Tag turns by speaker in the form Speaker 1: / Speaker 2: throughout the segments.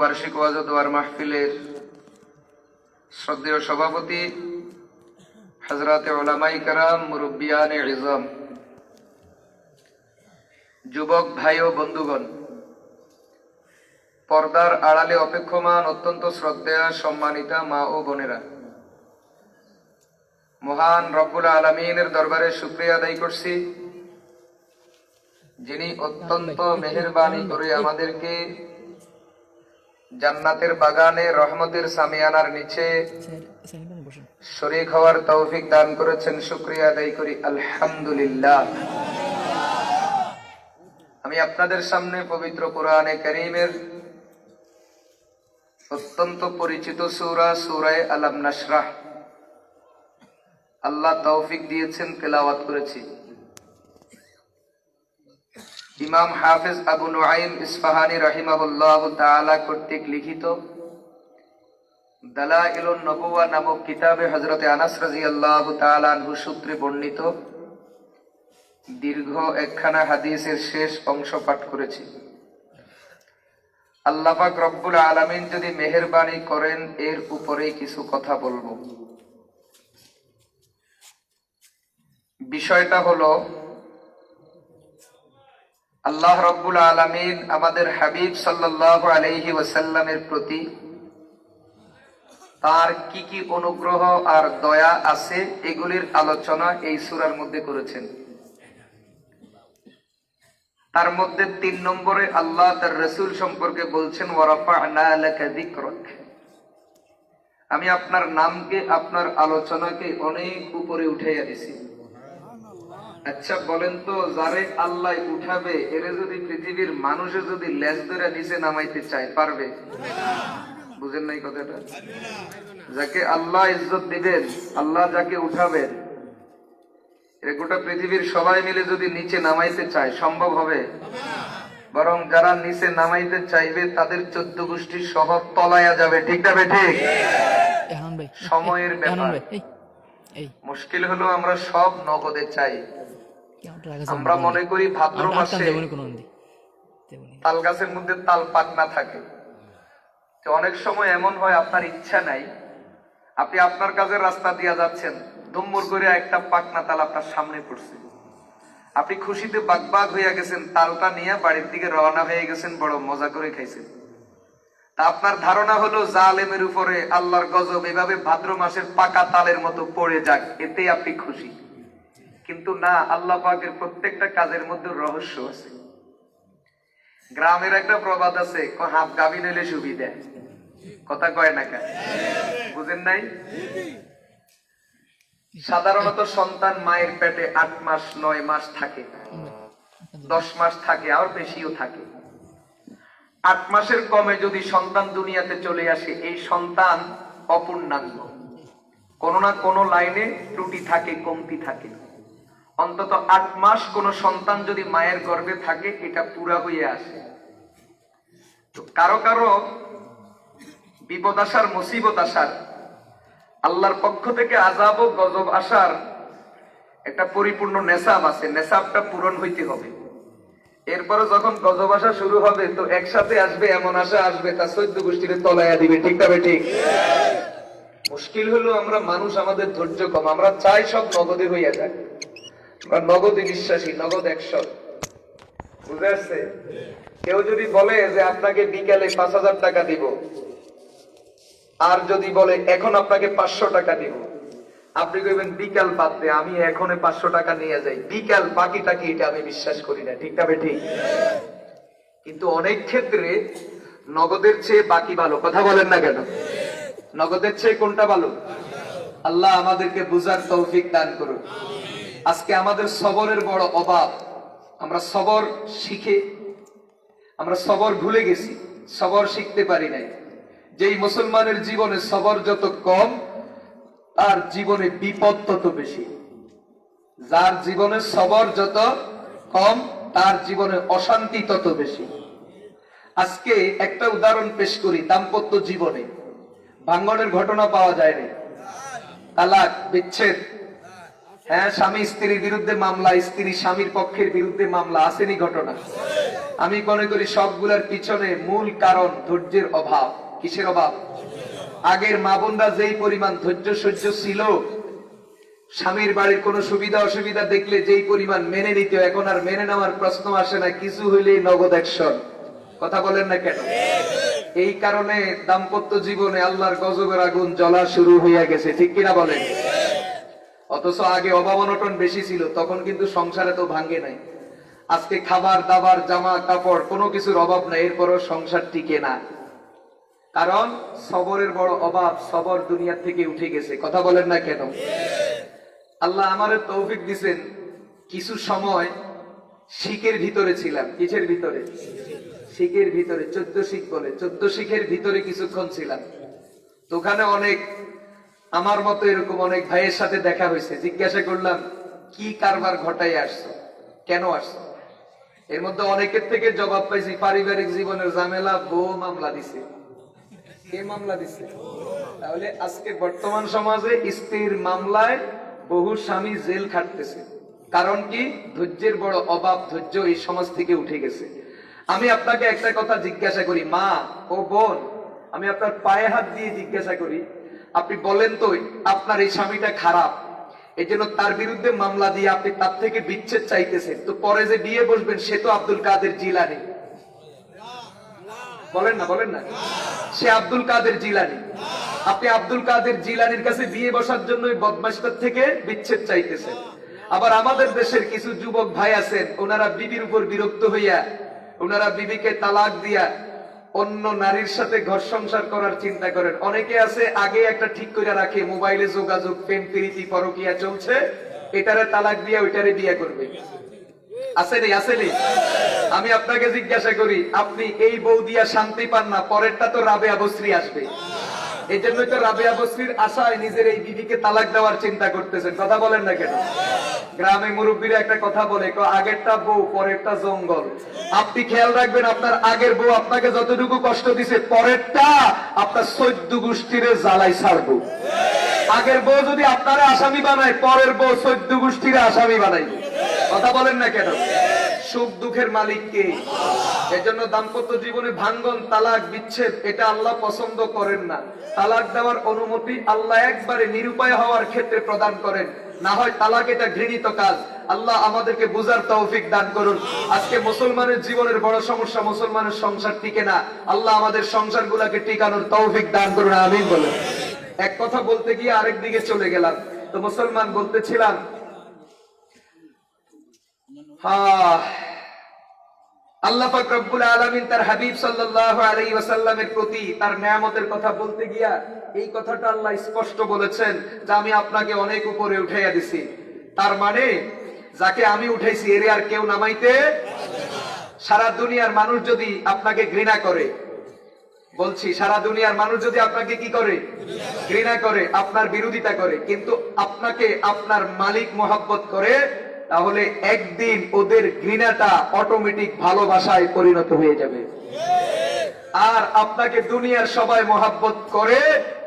Speaker 1: বার্ষিক ওয়াজ ও দোয়ার মাহফিলের শ্রদ্ধেয় সভাপতি হযরতে উলামায়ে কেরাম, মুরব্বিয়ানে ইজম, যুবক ভাই ও বন্ধুগণ, পর্দার আড়ালে অপেক্ষমান অত্যন্ত শ্রদ্ধেয় সম্মানিতা মা ও বোনেরা, মহান রব্বুল আলামিনের দরবারে শুকরিয়া আদায় করছি, যিনি অত্যন্ত মেহেরবানি করে আমাদেরকে জান্নাতের বাগানে রহমতের সামিয়ানার নিচে শরীক হওয়ার তৌফিক দান করেছেন। শুকরিয়া আদায় করি আলহামদুলিল্লাহ। আমি আপনাদের সামনে পবিত্র কোরআনে কারীমের অত্যন্ত পরিচিত সূরা সূরা আলাম নাশরাহ আল্লাহ তৌফিক দিয়েছেন, তেলাওয়াত করেছি। ইমাম হাফেজ আবু নুআইম ইসফাহানি রাহিমাহুল্লাহ তাআলা কর্তৃক লিখিত দালাইলুন নবুওয়া নামক কিতাবে হযরতে আনাস রাদিয়াল্লাহু তাআলা আনহু সূত্রে বর্ণিত দীর্ঘ একখানা হাদিসের শেষ অংশ পাঠ করেছি। আল্লাহ পাক রব্বুল আলামিন যদি মেহেরবানি করেন এর উপরেই কিছু কথা বলবো। বিষয়টা হলো, আল্লাহ রব্বুল আলামিন আমাদের হাবিব সাল্লাল্লাহু আলাইহি ওয়াসাল্লামের প্রতি তার কি কি অনুগ্রহ আর দয়া আছে এগুলির আলোচনা এই সূরার মধ্যে করেছেন। তার মধ্যে ৩ নম্বরে আল্লাহ তার রাসূল সম্পর্কে বলছেন, ওয়ারাফা'না লাকা যিকরাক, আমি আপনার নামকে, আপনার আলোচনাকে অনেক উপরে উঠাইয়া দিছি। আচ্ছা বলেন তো, যারে আল্লাহ উঠাবে এরে যদি পৃথিবীর মানুষে যদি লেজ ধরে নিচে নামাইতে চায়, পারবে? বুঝেন নাই কথাটা? যাকে আল্লাহ ইজ্জত দিবেন, আল্লাহ যাকে উঠাবেন, এ গোটা পৃথিবীর সবাই মিলে যদি নিচে নামাইতে চায়, সম্ভব হবে? বরং যারা নিচে নামাইতে চাইবে তাদের 14 গোষ্ঠী সহ তলায়া যাবে। ঠিক না ঠিক? সময়ের ব্যাপার। মুশকিল হলো আমরা সব নগদে চাই। আমরা মনে করি ভাদ্র মাসে তাল গাছের মধ্যে তাল পাকনা থাকে। অনেক সময় এমন হয় আপনার ইচ্ছা নাই, আপনি আপনার কাজের রাস্তা দিয়ে যাচ্ছেন, দুম্মুর করে একটা পাকনা তাল আপনার সামনে পড়ছে, আপনি খুশিতে বাগবাগ হইয়া গেছেন, তালটা নিয়ে বাড়ির দিকে রওনা হয়ে গেছেন, বড় মজা করে খাইছেন। তা আপনার ধারণা হলো জালেমের উপরে আল্লাহর গজব এভাবে ভাদ্র মাসের পাকা তালের মতো পড়ে যাক, এতে আপনি খুশি। কিন্তু না, আল্লাহ পাকের প্রত্যেকটা কাজের মধ্যে রহস্য আছে। গ্রামের একটা প্রবাদ আছে, হাফ গাভীন হইলে সুবিধা, কথা কয় না কেন? বুঝেন নাই? সাধারণত সন্তান মায়ের পেটে 8 মাস 9 মাস থাকে, 10 মাস থাকে, আর বেশিও থাকে। 8 মাসের কমে যদি সন্তান দুনিয়াতে চলে আসে, এই সন্তান অপূর্ণাঙ্গ, কোনো না কোনো লাইনে ত্রুটি থাকে, কমতি থাকে। অন্তত 8 মাস কোন সন্তান যদি মায়ের গর্ভে থাকে, এটা পুরা হয়ে আসে। তো কারো কারো বিপদ আসার, মুসিবত আসার, আল্লাহর পক্ষ থেকে আযাব ও গজব আসার একটা পরিপূর্ণ নেশাব আছে, নেশাবটা পূরণ হইতে হবে। এরপরে যখন গজব আসা শুরু হবে, তো একসাথে আসবে, এমন আশা আসবে তা 14 গোষ্ঠীর তলায়া দিবে। ঠিক না ঠিক? মুশকিল হলো আমরা মানুষ, আমাদের ধৈর্য কম, আমরা চাই সব নগদে হইয়া যায়। আমরা নগদে বিশ্বাসী, নগদ 100। বুঝে আসছে? কেউ যদি বলে যে আপনাকে বিকালে 5000 টাকা দিব, আর যদি বলে এখন আপনাকে 500 টাকা দিব, আপনি কইবেন বিকাল বাদ দে, আমি এখন 500 টাকা নিয়ে যাই, বিকাল বাকিটা কি, এটা আমি বিশ্বাস করি না। ঠিক না ঠিক? কিন্তু অনেক ক্ষেত্রে নগদের চেয়ে বাকি ভালো। কথা বলেন না কেন? নগদের চেয়ে কোনটা ভালো? আল্লাহ আমাদেরকে বুঝার তৌফিক দান করুন। আজকে আমাদের সবরের বড় অভাব। আমরা সবর শিখে আমরা সবর ভুলে গেছি, সবর শিখতে পারি নাই। যেই মুসলমানের জীবনে সবর যত কম, তার জীবনে বিপদ তত বেশি। যার জীবনে সবর যত কম, তার জীবনে অশান্তি তত বেশি। আজকে একটা উদাহরণ পেশ করি। দাম্পত্য জীবনে ভাঙ্গনের ঘটনা পাওয়া যায় না, তালাক, বিচ্ছেদ, হ্যাঁ, স্বামী স্ত্রীর বিরুদ্ধে মামলা, স্ত্রী স্বামীর পক্ষের বিরুদ্ধে মামলা, আসেনি ঘটনা? আমি মনে করি সবগুলোর পিছনে মূল কারণ ধৈর্যের অভাব। কিসের অভাব? আগের মা বোনরা যেই পরিমাণ ধৈর্য সহ্য ছিল, স্বামীর বাড়ির কোনো সুবিধা অসুবিধা দেখলে যেই পরিমাণ মেনে নিত, এখন আর মেনে নেওয়ার প্রশ্ন আসে না, কিছু হইলেই নগদ অ্যাকশন। কথা বলেন না কেন? এই কারণে দাম্পত্য জীবনে আল্লাহর গজবের আগুন জ্বলা শুরু হইয়া গেছে, ঠিক কিনা বলেন? অথচ আগে অভাব অনটন বেশি ছিল, তখন কিন্তু সংসারে তো ভাঙ্গে নাই। আজকে খাবার দাবার জামা কাপড় কোনো কিছুর অভাব নাই, এরপরও সংসার টিকে না। কারণ সবরের বড় অভাব, সবর দুনিয়া থেকে উঠে গেছে। কথা বলেন না কেন? আল্লাহ আমারে তৌফিক দিছেন, কিছু সময় শিখের ভিতরে ছিলাম। কিসের ভিতরে? শিখের ভিতরে। 14 শিখ বলে, 14 শিখের ভিতরে কিছুক্ষণ ছিলাম। তো ওখানে অনেক আমার মতো এরকম অনেক ভাইয়ের সাথে দেখা হয়েছে। জিজ্ঞাসা করলাম, কি কারবার ঘটাই আসছো, কেন আসছো? এর মধ্যে অনেকের থেকে জবাব পাইছি, পারিবারিক জীবনের ঝামেলা, বউ মামলা দিছে। কে মামলা দিছে? তাহলে আজকে বর্তমান সমাজে স্ত্রীর মামলায় বহু স্বামী জেল খাটতেছে। কারণ কি? ধৈর্যের বড় অভাব। ধৈর্য এই সমাজ থেকে উঠে গেছে। আমি আপনাকে একটা কথা জিজ্ঞাসা করি, মা ও বোন, আমি আপনার পায়ে হাত দিয়ে জিজ্ঞাসা করি, আপনি বলেন তো আপনার এই স্বামীটা খারাপ, এই জন্য তার বিরুদ্ধে মামলা দিয়ে আপনি তার থেকে বিচ্ছেদ চাইতেছেন, তো পরে যে বিয়ে বসবেন সে তো আব্দুল কাদের জিলানী। বলেন না, বলেন না, সে আব্দুল কাদের জিলানী। আপনি আব্দুল কাদের জিলানির কাছে বিয়ে বসার জন্য বদমাশটার থেকে বিচ্ছেদ চাইতেছেন। আবার আমাদের দেশের কিছু যুবক ভাই আছেন, ওনারা বিবির উপর বিরক্ত হইয়া, ওনারা বিবিকে তালাক দিয়া অন্য নারীর সাথে ঘর সংসার করার চিন্তা করেন। অনেকে আছে আগে একটা ঠিক করে রাখে, মোবাইলে যোগাযোগ, প্রেম প্রীতি পরকিয়া চলছে, এটারে তালাক দিয়া ওইটারে বিয়ে করবে। আসেনি? আসেনি? আমি আপনাকে জিজ্ঞাসা করি, আপনি এই বউ দিয়া শান্তি পান না, পরেরটা তো রাবেয়া বসরি আসবে। এই জন্যই তো রাবেয়া বসরির আশায় নিজের এই বিবিকে তালাক দেওয়ার চিন্তা করতেছেন। কথা বলেন না কেন? গ্রামে মুরব্বীরা একটা কথা বলে, আগেরটা বউ পরেরটা জঙ্গল। আপনি খেয়াল রাখবেন, আপনার আগের বউ আপনাকে যতটুকু কষ্ট দিছে, পরেরটা আপনার 14 গোষ্ঠীরে জ্বালাই ছাড়বো। আগের বউ যদি আপনারা আসামি বানায়, পরের বউ 14 গোষ্ঠীরে আসামি বানাইবে। কথা বলেন না কেন? সুখ দুঃখের মালিক কে? এজন্য দাম্পত্য জীবনে ভাঙ্গন, তালাক, বিচ্ছেদ এটা আল্লাহ পছন্দ করেন না। তালাক দেওয়ার অনুমতি আল্লাহ একবারে নিরুপায় হওয়ার ক্ষেত্রে প্রদান করেন, না হয় তালাক এটা ঘৃণিত কাজ। আল্লাহ আমাদেরকে বুঝার তৌফিক দান করুন। আজকে মুসলমানের জীবনের বড় সমস্যা, মুসলমানের সংসার টিকে না। আল্লাহ আমাদের সংসার গুলাকে টিকানোর তৌফিক দান করুন, আমিন বলেন। এক কথা বলতে গিয়ে আরেক দিকে চলে গেলাম। তো মুসলমান বলতেছিলাম, আল্লাহ পাক রব্বুল আলামিন তার হাবিব সাল্লাল্লাহু আলাইহি ওয়াসাল্লামের প্রতি তার নিয়ামতের কথা বলতে গিয়া এই কথাটা আল্লাহ স্পষ্ট বলেছেন যে আমি আপনাকে অনেক উপরে উঠাইয়া দিছি। তার মানে যাকে আমি উঠাইছি এর আর কেউ নামাইতে। সারা দুনিয়ার মানুষ যদি আপনাকে ঘৃণা করে, বলছি সারা দুনিয়ার মানুষ যদি আপনাকে কি করে? ঘৃণা করে, আপনার বিরোধিতা করে, কিন্তু আপনাকে আপনার মালিক মোহাব্বত করে, তাহলে একদিন ওদের ঘৃণাটা অটোমেটিক ভালোবাসায় পরিণত হয়ে যাবে। আর আপনাকে দুনিয়ার সবাই মোহাব্বত করে,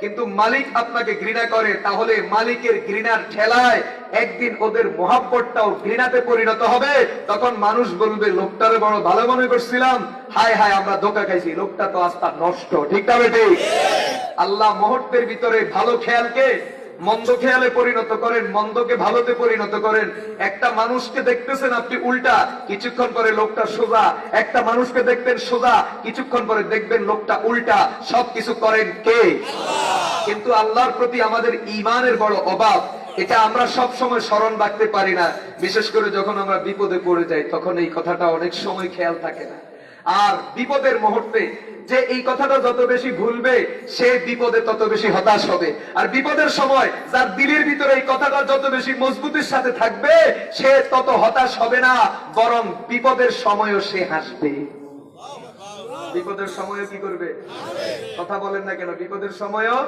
Speaker 1: কিন্তু মালিক আপনাকে ঘৃণা করে, তাহলে মালিকের ঘৃণার ঠেলায় একদিন ওদের মোহাব্বতটাও ঘৃণাতে পরিণত হবে। তখন মানুষ বলবে, লোকটারে বড় ভালো মনে করছিলাম, হায় হায় আমরা ধোঁকা খাইছি, লোকটা তো আস্থা নষ্ট। ঠিক না বেটি? আল্লাহ মুহূর্তের ভিতরে ভালো খেয়ালকে মন্দ খেয়ালে পরিণত করেন, মন্দকে ভালোতে পরিণত করেন। একটা মানুষকে দেখতেছেন আপনি উল্টা, কিছুক্ষণ পরে লোকটা সোজা। একটা মানুষকে দেখবেন সোজা, কিছুক্ষণ পরে দেখবেন লোকটা উল্টা। সবকিছু করেন কে? কিন্তু আল্লাহর প্রতি আমাদের ঈমানের বড় অভাব। এটা আমরা সব সময় স্মরণ রাখতে পারি না। বিশেষ করে যখন আমরা বিপদে পড়ে যাই, তখন এই কথাটা অনেক সময় খেয়াল থাকে না। আর বিপদের মুহূর্তে যে এই কথাটা যত বেশি ভুলবে, সে বিপদে তত বেশি হতাশ হবে। আর বিপদের সময় যার দিলের ভিতরে এই কথাটা যত বেশি মজবুতির সাথে থাকবে, সে তত হতাশ হবে না, বরং বিপদের সময়ও সে হাসবে। বিপদের সময়ও কি করবে? কথা বলেন না কেন? বিপদের সময়ও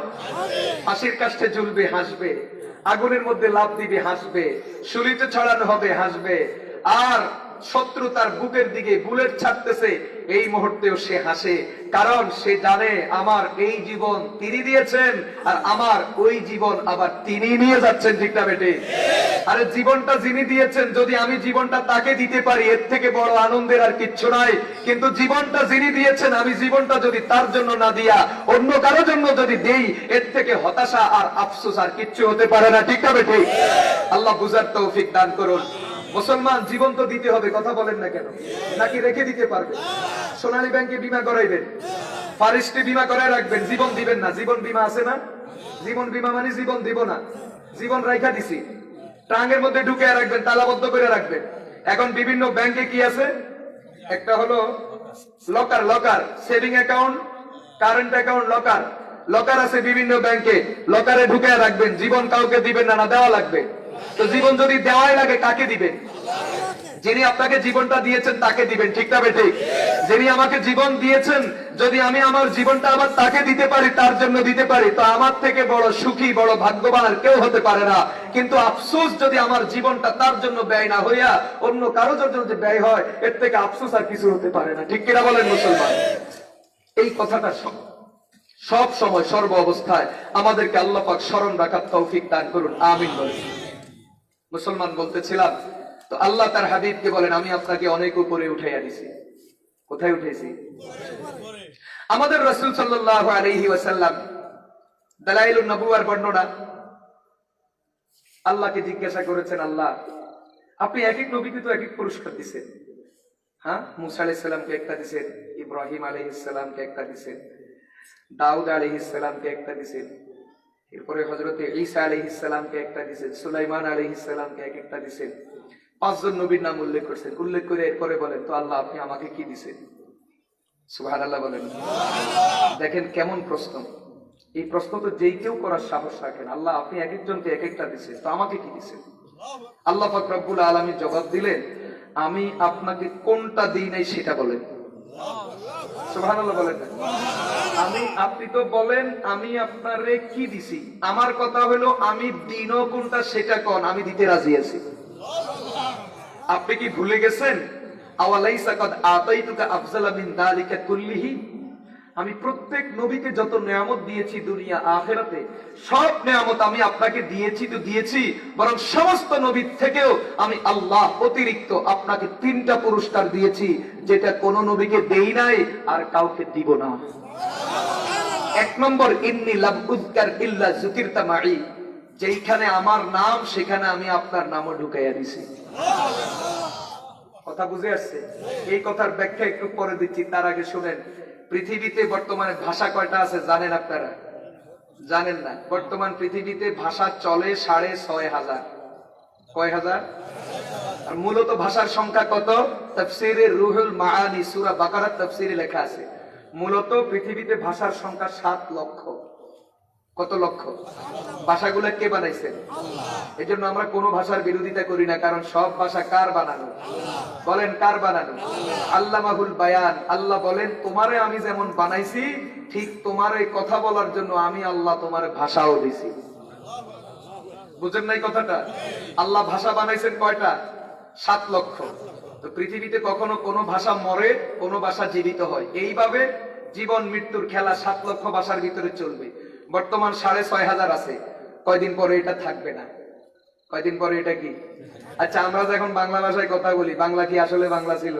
Speaker 1: ফাঁসির কাষ্ঠে ঝুলবে, হাসবে। আগুনের মধ্যে লাফ দিবে, হাসবে। শুলিতে ছড়ানো হবে, হাসবে। আর শত্রু তার বুকের দিকে বুলেট ছাড়তেছে, এই মুহূর্তেও সে হাসে, কারণ সে জানে আমার এই জীবন তিনি দিয়েছেন আর আমার ওই জীবন আবার তিনি নিয়ে যাচ্ছেন। ঠিক না বেটে? আরে জীবনটা যিনি দিয়েছেন, যদি আমি জীবনটা তাকে দিতে পারি এর থেকে বড় আনন্দের আর কিচ্ছু নাই। কিন্তু জীবনটা যিনি দিয়েছেন, আমি জীবনটা যদি তার জন্য না দিয়া অন্য কারো জন্য যদি দেই, এর থেকে হতাশা আর আফসোস আর কিচ্ছু হতে পারে না। ঠিক না বেটে? আল্লাহ বুঝার তৌফিক দান করুন। মুসলমান, জীবন তো দিতে হবে, কথা বলেন না কেন? নাকি রেখে দিতে পারবে? সোনালী ব্যাংকে বীমা করাইবেন, ফরেস্টে বীমা করাই রাখবেন, জীবন দিবেন না? জীবন বীমা আছে না? জীবন বীমা মানে জীবন দিব না, জীবন রাইখা দিছি, ট্রাঙ্কের মধ্যে ঢুকে রাখবেন, তালাবদ্ধ করে রাখবেন। এখন বিভিন্ন ব্যাংকে কি আছে? একটা হলো locker, locker saving account, current account, locker, locker আছে বিভিন্ন ব্যাংকে। লকারে ঢুকে রাখবেন, জীবন কাউকে দিবেন না, না দেওয়া লাগবে। তো জীবন যদি দেওয়াই লাগে কাকে দিবেন? যিনি আপনাকে জীবনটা দিয়েছেন তাকে দিবেন। ঠিক না বেঠিক? যিনি আমাকে জীবন দিয়েছেন, যদি আমি আমার জীবনটা আবার তাকে দিতে পারি, তার জন্য দিতে পারি, তো আমার থেকে বড় সুখী, বড় ভাগ্যবান আর কেউ হতে পারে না। কিন্তু আফসোস, যদি আমার জীবনটা তার জন্য ব্যয় না হইয়া অন্য কারো জন্য যদি ব্যয় হয়, এর থেকে আফসোস আর কিছু হতে পারে না। ঠিক কিনা বলেন মুসলমান? এই কথাটা সব সময় সর্ব অবস্থায় আমাদেরকে আল্লাহ পাক স্মরণ রাখার তৌফিক দান করুন, আমিন বলেন। মুসলমান, বলতেছিলাম তো আল্লাহ তার হাবিবকে বলেন, আমি আপনাকে অনেক উপরে উঠাইয়া দিছি। কোথায় উঠেছি? আমাদের রাসূল সাল্লাল্লাহু আলাইহি ওয়াসাল্লাম দালাইলুন নবুওয়ার বর্ণনা, আল্লাহকে জিজ্ঞাসা করেছেন, আল্লাহ আপনি এক এক নবীকে তো এক এক পুরস্কার দিছেন। হ্যাঁ, মুসা আলাইহিস সালামকে একটা দিছেন, ইব্রাহিম আলাইহিস সালামকে একটা দিছেন, দাউদ আলাইহিস সালামকে একটা দিছেন, এরপরে হযরতে ঈসা আলাইহিস সালামকে একটা দিছেন, সুলাইমান আলাইহিস সালামকে এক একটা দিছেন। 5 জন নবীর নাম উল্লেখ করছেন। উল্লেখ করে এরপরে বলেন, তো আল্লাহ আপনি আমাকে কি দিছেন? সুবহানাল্লাহ বলেন। দেখেন কেমন প্রশ্ন। এই প্রশ্ন তো যেই কেউ করার সাহস রাখেন। আল্লাহ আপনি এক একজনকে এক একটা দিছেন, তো আমাকে কি দিছেন? আল্লাহ পাক রব্বুল আলামিন জবাব দিলেন, আমি আপনাকে কোনটা দিই নাই সেটা বলেন। সুবহানাল্লাহ বলেন। আপনি তো বলেন আমি আপনারে কি দিছি। আমার কথা হলো আমি দিনও কোনটা সেটা কোন, আমি দিতে রাজি আছি। আপনি কি ভুলে গেছেন? আওয়ালাইসা কাদ আতাইতুকা আফজালা মিন যালিকা কুল্লিহি, আমি প্রত্যেক নবীকে যত নিয়ামত দিয়েছি দুনিয়া আখিরাতে, সব নিয়ামত আমি আপনাকে দিয়েছি তো দিয়েছি, বরং সমস্ত নবীর থেকেও আমি আল্লাহ অতিরিক্ত আপনাকে 3টা পুরস্কার দিয়েছি, যেটা কোন নবীকে দেই নাই আর কাউকে দিব না। 1 নম্বর, ইন্নী লাম উযকার ইল্লা যুকিরতা মাই, যেইখানে আমার নাম সেখানে আমি আপনার নামও ঢুকাইয়া দিছি। কথা বুঝে আসছে? এই কথার ব্যাখ্যা একটু পরে দিচ্ছি, তার আগে শুনেন। পৃথিবীতে বর্তমানে ভাষা কয়টা আছে জানেন আপনারা? জানেন না? বর্তমান পৃথিবীতে ভাষা চলে 6,500। কয় হাজার? আর মূলত ভাষার সংখ্যা কত? তাফসীরে রুহুল মাআনি সূরা বাকারার তাফসীরে লেখা আছে, মূলত পৃথিবীতে ভাষার সংখ্যা 7 লক্ষ। কত লক্ষ? ভাষাগুলো কে বানাইছেন? এই জন্য আমরা কোন ভাষার বিরোধিতা করি না, কারণ সব ভাষা কার বানানো? বলেন কার বানানো? আল্লামাহুল বায়ান। আল্লাহ বলেন, তোমারে আমি যেমন বানাইছি, ঠিক তোমার এই কথা বলার জন্য আমি আল্লাহ তোমার ভাষাও দিছি। বুঝেন নাই কথাটা? আল্লাহ ভাষা বানাইছেন কয়টা? 7 লক্ষ। তো পৃথিবীতে কখনো কোনো ভাষা মরে, কোনো ভাষা জীবিত হয়। এইভাবে জীবন মৃত্যুর খেলা 7 লক্ষ ভাষার ভিতরে চলবে। বর্তমান 6,500 আছে, কয়দিন পরে এটা থাকবে না। কয়দিন পরে এটা কি? আচ্ছা, আমরা যখন বাংলা ভাষায় কথা বলি, বাংলা কি আসলে বাংলা ছিল?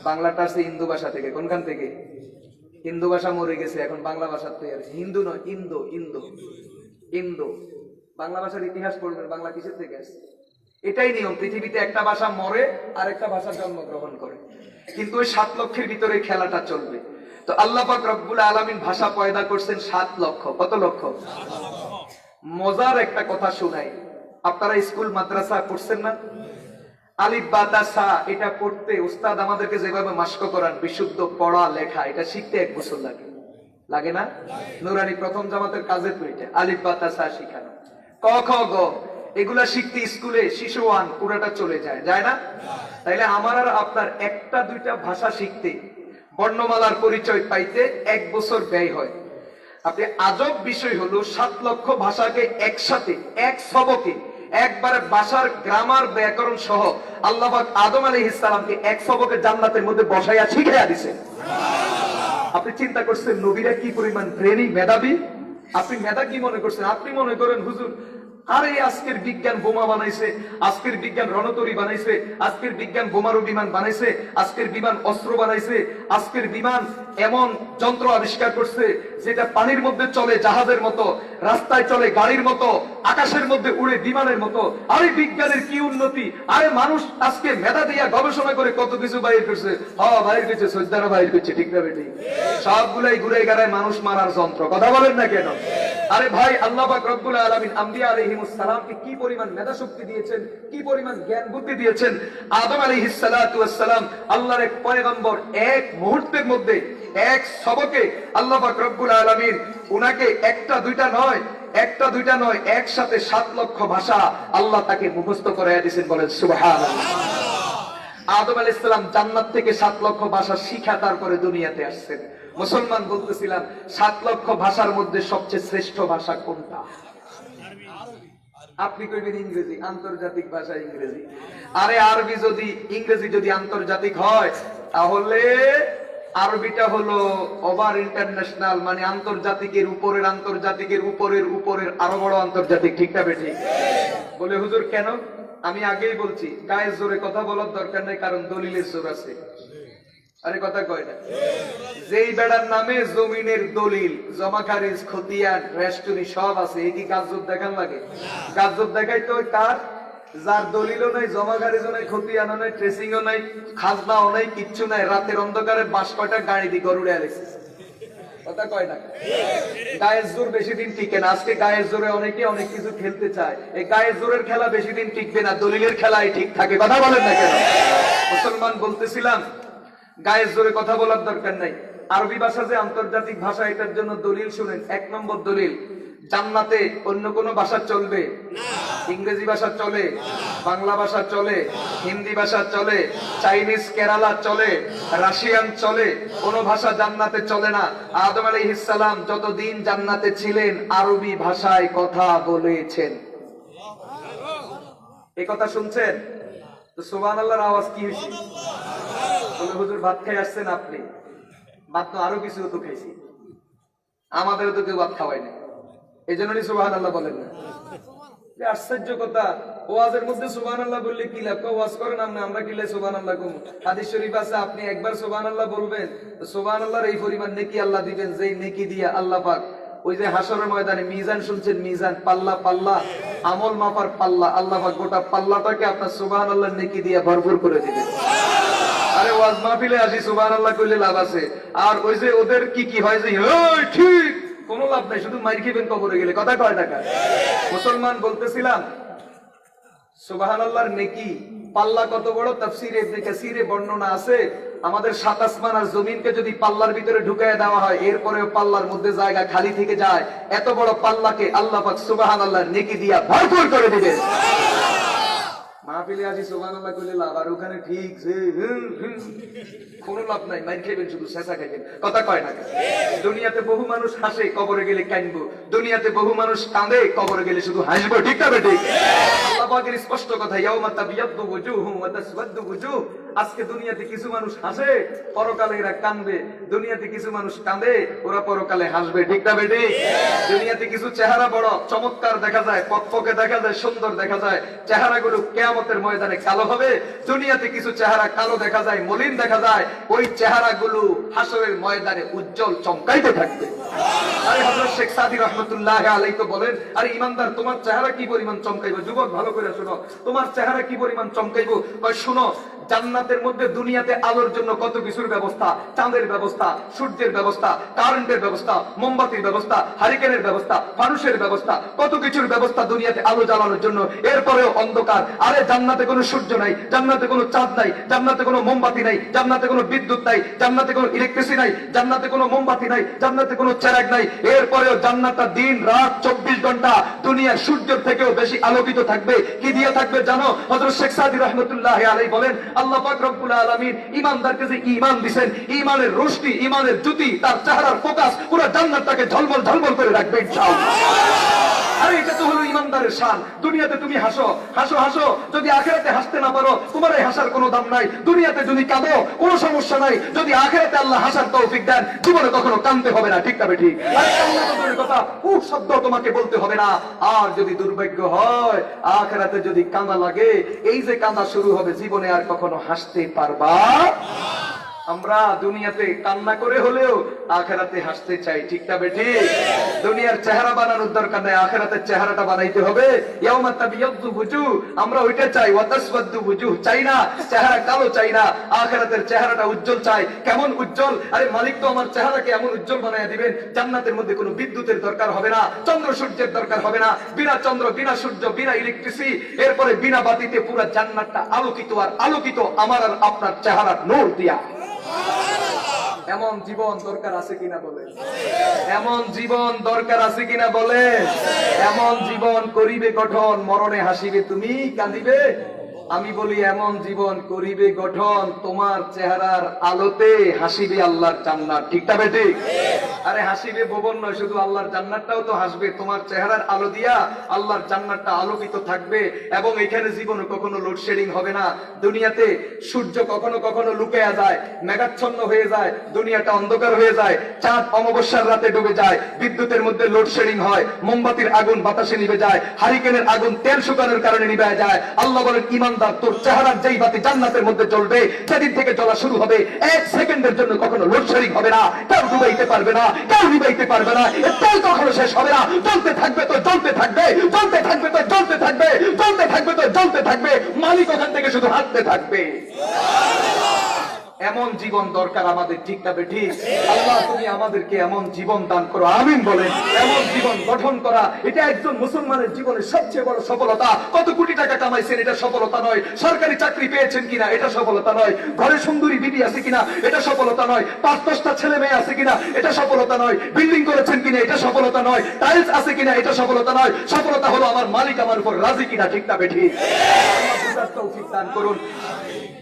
Speaker 1: বাংলাটা আছে হিন্দু ভাষা থেকে। কোনখান থেকে? হিন্দু ভাষা মরে গেছে, এখন বাংলা ভাষা তৈরি আছে। হিন্দু নয়, ইন্দো। ইন্দো ইন্দো বাংলা ভাষার ইতিহাস পড়বেন, বাংলা কিসের থেকে আসছে। এটাই নিয়ম, পৃথিবীতে একটা ভাষা মরে আর একটা ভাষা জন্মগ্রহণ করে, কিন্তু ওই 7 লক্ষের ভিতরে খেলাটা চলবে। তো আল্লাহ পাক রব্বুল আলামিন ভাষা পয়দা করছেন 7 লক্ষ। কত লক্ষ? মজার একটা কথা শুনাই, আপনারা স্কুল মাদ্রাসা পড়ছেন না? আলিফ বা তা সা, এটা পড়তে উস্তাদ আমাদেরকে যেভাবে মাশক করান, বিশুদ্ধ পড়া লেখা, এটা শিখতে 1 বছর লাগে। লাগে না? নুরানি প্রথম জামাতের কাজের তো এটা, আলিফ বা তা সা শিখানো। ক খ গ এগুলা শিখতে স্কুলে শিশু 1 পুরাটা চলে যায়, যায় না? তাইলে আমার আর আপনার 1টা 2টা ভাষা শিখতে, বর্ণমালার পরিচয় পাইতে 1 বছর ব্যয় হয়। আপনি আজব বিষয় হলো 7 লক্ষ ভাষাকে একসাথে এক সবকে একবারে ভাষার গ্রামার ব্যাকরণ সহ আল্লাহ পাক আদম আলাইহিস সালামকে এক সবকে জান্নাতের মধ্যে বসাইয়া শিখাইয়া দিয়েছেন। আপনি চিন্তা করছেন নবীরা কি পরিমাণ ব্রেনি, মেধাবী? আপনি মেধা কি মনে করছেন? আপনি মনে করেন হুজুর আরে আজকের বিজ্ঞান বোমা বানাইছে, আজকের বিজ্ঞান রণতরী বানাইছে, আজকের বিজ্ঞান বোমারু বিমান বানাইছে, আজকের বিমান অস্ত্র বানাইছে, আজকের বিমান এমন যন্ত্র আবিষ্কার করছে যেটা পানির মধ্যে চলে জাহাজের মতো, রাস্তায় চলে গাড়ির মতো, আকাশের মধ্যে উড়ে বিমানের মতো। আরে বিজ্ঞানের কি উন্নতি! আরে মানুষ আজকে মেধা দিয়া গবেষণা করে কত কিছু বাইর করছে। বাইর করছে, সজ্জারা বাইর করছে, ঠিক না বেটি? সবগুলাই ঘুরে গাড়ায় মানুষ মারার যন্ত্র। কথা বলেন না কেন? আরে ভাই, আল্লাহ পাক রব্বুল আলামিন আম্বিয়া আলাইহিমুস সালামকে কি পরিমাণ মেধা শক্তি দিয়েছেন, কি পরিমাণ জ্ঞান বুদ্ধি দিয়েছেন। আদম আলাইহিস সালাতু ওয়াস সালাম আল্লাহর এক পয়গম্বর, এক মুহূর্তের মধ্যে এক সবকে আল্লাহ পাক রব্বুল আলামিন উনাকে একটা দুইটা নয় একসাথে 7 লক্ষ ভাষা আল্লাহ তাকে মুখস্থ করাইয়া দিয়েছেন। বলেন সুবহানাল্লাহ। আদম আলাইহিস সালাম জান্নাত থেকে 7 লক্ষ ভাষা শিখা তারপরে দুনিয়াতে আসছেন। মুসলমান বলতেছিলাম 7 লক্ষ ভাষার মধ্যে সবচেয়ে শ্রেষ্ঠ ভাষা কোনটা? আপনি কইবেন ইংরেজি, আন্তর্জাতিক ভাষা ইংরেজি। আরে আরবি যদি, ইংরেজি যদি আন্তর্জাতিক হয় তাহলে আরবিটা হলো ওভার ইন্টারন্যাশনাল, মানে আন্তর্জাতিকের উপরের, আন্তর্জাতিকের উপরের উপরের আরো বড় আন্তর্জাতিক। ঠিক না বেঠিক? বলে হুজুর কেন? আমি আগেই বলছি, গায়ের জোরে কথা বলার দরকার নেই, কারণ দলিলের জোর আছে। আরে কথা কয় না? যেই বেড়ার নামে জমিনের দলিল, জমা খারিজ, খতিয়ান, রেস্টুরি সব আছে, এই কি গাজর দেখান লাগে? গাজর দেখাই তো কার? যার দলিলও নাই, জমা খারিজও নাই, খতিয়ানও নাই, ট্রেসিংও নাই, খাজনাও নাই, কিচ্ছু নাই। রাতের অন্ধকারে 5 কয়টা গাড়ি দিয়ে গরুড়ে আলেছে। কথা কয় না? গায়ের জোর বেশি দিন টিকে না। আজকে গায়ের জোরে অনেকে অনেক কিছু খেলতে চায়। এই গায়ের জোরের খেলা বেশি দিন টিকবে না, দলিলের খেলাই ঠিক থাকে। কথা বলেন না কেন? মুসলমান বলতেছিলাম গায়ের জোরে কথা বলার দরকার নাই। আরবি ভাষা যে আন্তর্জাতিক ভাষা, এটার জন্য দলিল শুনেন। 1 নম্বর দলিল, জান্নাতে অন্য কোন ভাষা চলবে? ইংরেজি ভাষা চলে, বাংলা ভাষা চলে, হিন্দি ভাষা চলে, চাইনিজ কেরালা চলে, রাশিয়ান চলে, কোন ভাষা জান্নাতে চলে না। আদম আলাইহিস সালাম যতদিন জান্নাতে ছিলেন আরবি ভাষায় কথা বলেছেন। এই কথা শুনছেন তো সুবহানাল্লাহর আওয়াজ কি হয়েছে? বলে হুজুর ভাত খাই আসছেন আপনি? ভাত তো আরো কিছু তো খাইছি, আমাদেরও তো কেউ ভাত খাওয়াই না, এই জন্যই সুবহানাল্লাহ বলেন না। আশ্চর্য কথা, ওয়াজের মধ্যে সুবহানাল্লাহ বললে কি লাভ? ওয়াজ করেন আমরা কিলে সুবহানাল্লাহ কম। হাদিস শরীফ আছে, আপনি একবার সুবহানাল্লাহ বলবেন তো সুবহানাল্লাহর এই পরিমাণ নেকি আল্লাহ দিবেন, যেই নেকি দিয়া আল্লাহ পাক ওই যে হাসরের ময়দানে মিজান শুনছেন, মিজান, পাল্লা, আমল মাপার পাল্লা, আল্লাহ পাক গোটা পাল্লাটাকে আপনার সুবহানাল্লাহর নেকি দিয়া ভরপুর করে দিবেন। আরে ওয়াজ মাহফিলে আসি সুবহানাল্লাহ কইলে লাভ আছে, আর ওই যে ওদের কি হয় যে ওই ঠিক কোনো লাভ নাই, শুধু মাইর খাবেন কবরে গেলে। কথা কয় টাকা? মুসলমান বলতেছিলাম সুবহানাল্লাহর নেকি পাল্লা কত বড়, তাফসীরে ইবনে কাসীরে বর্ণনা আছে। আমাদের 7 আসমান আর জমিনকে যদি পাল্লার ভিতরে ঢুকায় দেওয়া হয়, এরপরেও পাল্লার মধ্যে জায়গা খালি থেকে যায়, এত বড় পাল্লাকে আল্লাহ পাক সুবহানাল্লাহর নেকি দিয়া ভরপুর করে দিবেন। মাহফিলে আসি সুবহানাল্লাহ কইলে লাভ, আর ওখানে ঠিক কোনো লাভ নাই, মাইর খাইবেন, শুধু শেষা খাইবেন। কথা কয় না? দুনিয়াতে বহু মানুষ হাসে, কবরে গেলে কাঁদবো। দুনিয়াতে বহু মানুষ কাঁদে, কবরে গেলে শুধু হাসবো। ঠিক না বেঠিক? আল্লাহ পাকের স্পষ্ট কথা, ইয়াউমা তাবিয়াদ্দু ওয়াজুহুম ওয়া তাসওয়াদ্দু ওয়াজুহ। আজকে দুনিয়াতে কিছু মানুষ হাসে, পরকালে এরা কাঁদবে। দুনিয়াতে কিছু মানুষ কাঁদে, ওরা পরকালে হাসবে। ঠিক না বেঠিক? দুনিয়াতে কিছু চেহারা বড় চমৎকার দেখা যায়, পকপকে দেখা যায়, সুন্দর দেখা যায়, চেহারাগুলো কিয়ামতের ময়দানে কালো হবে। দুনিয়াতে কিছু চেহারা কালো দেখা যায়, মলিন দেখা যায়, ওই চেহারাগুলো হাসরের ময়দানে উজ্জ্বল চমকাইতে থাকবে। আরে হযরত শেখ সাদী রাহমাতুল্লাহ আলাইহি তো বলেন, আরে ইমানদার তোমার চেহারা কি পরিমাণ চমকাইবো? যুবক ভালো করে শুনো, তোমার চেহারা কি পরিমাণ চমকাইবো? কয় শুনো, জান্নাতের মধ্যে দুনিয়াতে আলোর জন্য কত কিছুর ব্যবস্থা, চাঁদের ব্যবস্থা, সূর্যের ব্যবস্থা, কারেন্টের ব্যবস্থা, মোমবাতির ব্যবস্থা, হারিকেনের ব্যবস্থা, ফানুসের ব্যবস্থা, কত কিছুর ব্যবস্থা দুনিয়াতে আলো জ্বালানোর জন্য। এরপরেও অন্ধকার। আরে জান্নাতে কোনো সূর্য নাই, জান্নাতে কোনো চাঁদ নাই, জান্নাতে কোনো মোমবাতি নাই, জান্নাতে কোনো বিদ্যুৎ নাই, জান্নাতে কোনো ইলেকট্রিসিটি নাই, জান্নাতে কোনো মোমবাতি নাই, জান্নাতে কোনো চেরাগ নাই। এরপরেও জান্নাতটা দিন রাত 24 ঘন্টা দুনিয়ার সূর্যের থেকেও বেশি আলোকিত থাকবে। কি দিয়ে থাকবে জানো? হযরত শেখ সাদী রাহমাতুল্লাহ আলাইহি বলেন, আল্লাহ পাক রব্বুল আলামিন ঈমানদারকে যে ঈমান দিবেন, ঈমানের রোশনি, ঈমানের জ্যোতি, তার চেহারার ফোকাস পুরো জান্নাতটাকে ঝলমল ঝলমল করে রাখবে ইনশাআল্লাহ।
Speaker 2: আরে এটা তো হলো ইমানদারের শান। দুনিয়াতে তুমি হাসো হাসো হাসো, যদি আখেরাতে হাসতে না পারো তোমার এই হাসার কোনো দাম নাই। দুনিয়াতে যদি কাঁদো কোনো সমস্যা নাই, যদি আখেরাতে আল্লাহ হাসার তৌফিক দেন জীবনে কখনো কাঁদতে হবে না। ঠিক না বেঠিক? আরে কান্না তো দূরের কথা, উফ শব্দ তোমাকে বলতে হবে না। আর যদি দুর্ভাগ্য হয় আখেরাতে যদি কাঁদা লাগে, এই যে কাঁদা শুরু হবে, জীবনে আর কখনো হাসতে পারবা। আমরা দুনিয়াতে কান্না করে হলেও আখেরাতে হাসতে চাই। ঠিক না বেঠিক? দুনিয়ার চেহারা বানানোর দরকার নাই, আখেরাতের চেহারাটা বানাইতে হবে। ইয়াউমা তাবিয়াদ্দু বুজুহ, আমরা ওইটা চাই। ওয়া তাসওয়াদ্দু বুজুহ চাই না, চেহারা কালো চাই না। আখেরাতের চেহারাটা উজ্জ্বল চাই। কেমন উজ্জ্বল? আরে মালিক তো আমার চেহারাকে এমন উজ্জ্বল বানায় দিবেন, জান্নাতের মধ্যে কোনো বিদ্যুতের দরকার হবে না, চন্দ্র সূর্যের দরকার হবে না। বিনা চন্দ্র, বিনা সূর্য, বিনা ইলেকট্রিসিটি, এরপরে বিনা বাতিতে পুরো জান্নাতটা আলোকিত আর আলোকিত আমার আর আপনার চেহারার নূর দিয়া। এমন জীবন দরকার আছে কিনা বলে? এমন জীবন দরকার আছে কিনা বলে? এমন জীবন করিবে গঠন, মরণে হাসিবে তুমি কাঁদিবে। আমি বলি এমন জীবন করিবে গঠন, তোমার চেহারার আলোতে হাসিবে আল্লাহর জান্নাত। ঠিক না বেঠিক? আরে হাসিবে ভুবন নয়, শুধু আল্লাহর জান্নাতটাও তো হাসবে। তোমার চেহারার আলো দিয়া আল্লাহর জান্নাতটা আলোকিত থাকবে। এবং এখানে জীবনে কখনো লোডশেডিং হবে না। দুনিয়াতে সূর্য কখনো কখনো লুকিয়ে যায়, মেঘাচ্ছন্ন হয়ে যায়, দুনিয়াটা অন্ধকার হয়ে যায়, চাঁদ অমাবস্যার রাতে ডুবে যায়, বিদ্যুতের মধ্যে লোডশেডিং হয়, মোমবাতির আগুন বাতাসে নিভে যায়, হারিকেনের আগুন তেল শুকানোর কারণে নিভে যায়। আল্লাহ বলেন, ইমানদার তোর চেহারার যেই বাতি জান্নাতের মধ্যে জ্বলবে, সেদিন থেকে জ্বলা শুরু হবে। এক সেকেন্ডের জন্য কখনো লোডশেডিং হবে না, কেউ ডুবাইতে পারবে না, কেউ নিবাইতে পারবে না। তেল কখনো শেষ হবে না, জ্বলতে থাকবে তো জ্বলতে থাকবে, জ্বলতে থাকবে তো জ্বলতে থাকবে, জ্বলতে থাকবে তো জ্বলতে থাকবে। মালিক ওখান থেকে শুধু হাঁটতে থাকবে। এমন জীবন দরকার আমাদের। ঠিক না বেঠিক? আল্লাহ তুমি আমাদেরকে এমন জীবন দান করো, আমিন বলেন। এমন জীবন গঠন করা, এটা একজন মুসলমানের জীবনের সবচেয়ে বড় সফলতা। কত কোটি টাকা কামাইছেন এটা সফলতা নয়, সরকারি চাকরি পেয়েছেন কিনা এটা সফলতা নয়, ঘরে সুন্দরী বিবি আছে কিনা এটা সফলতা নয়, 5-10টা ছেলে মেয়ে আছে কিনা এটা সফলতা নয়, বিল্ডিং করেছেন কিনা এটা সফলতা নয়, টাইলস আছে কিনা এটা সফলতা নয়। সফলতা হলো আমার মালিক আমার উপর রাজি কিনা। ঠিক না বেঠিক? আল্লাহ বুঝার তৌফিক দান করুন।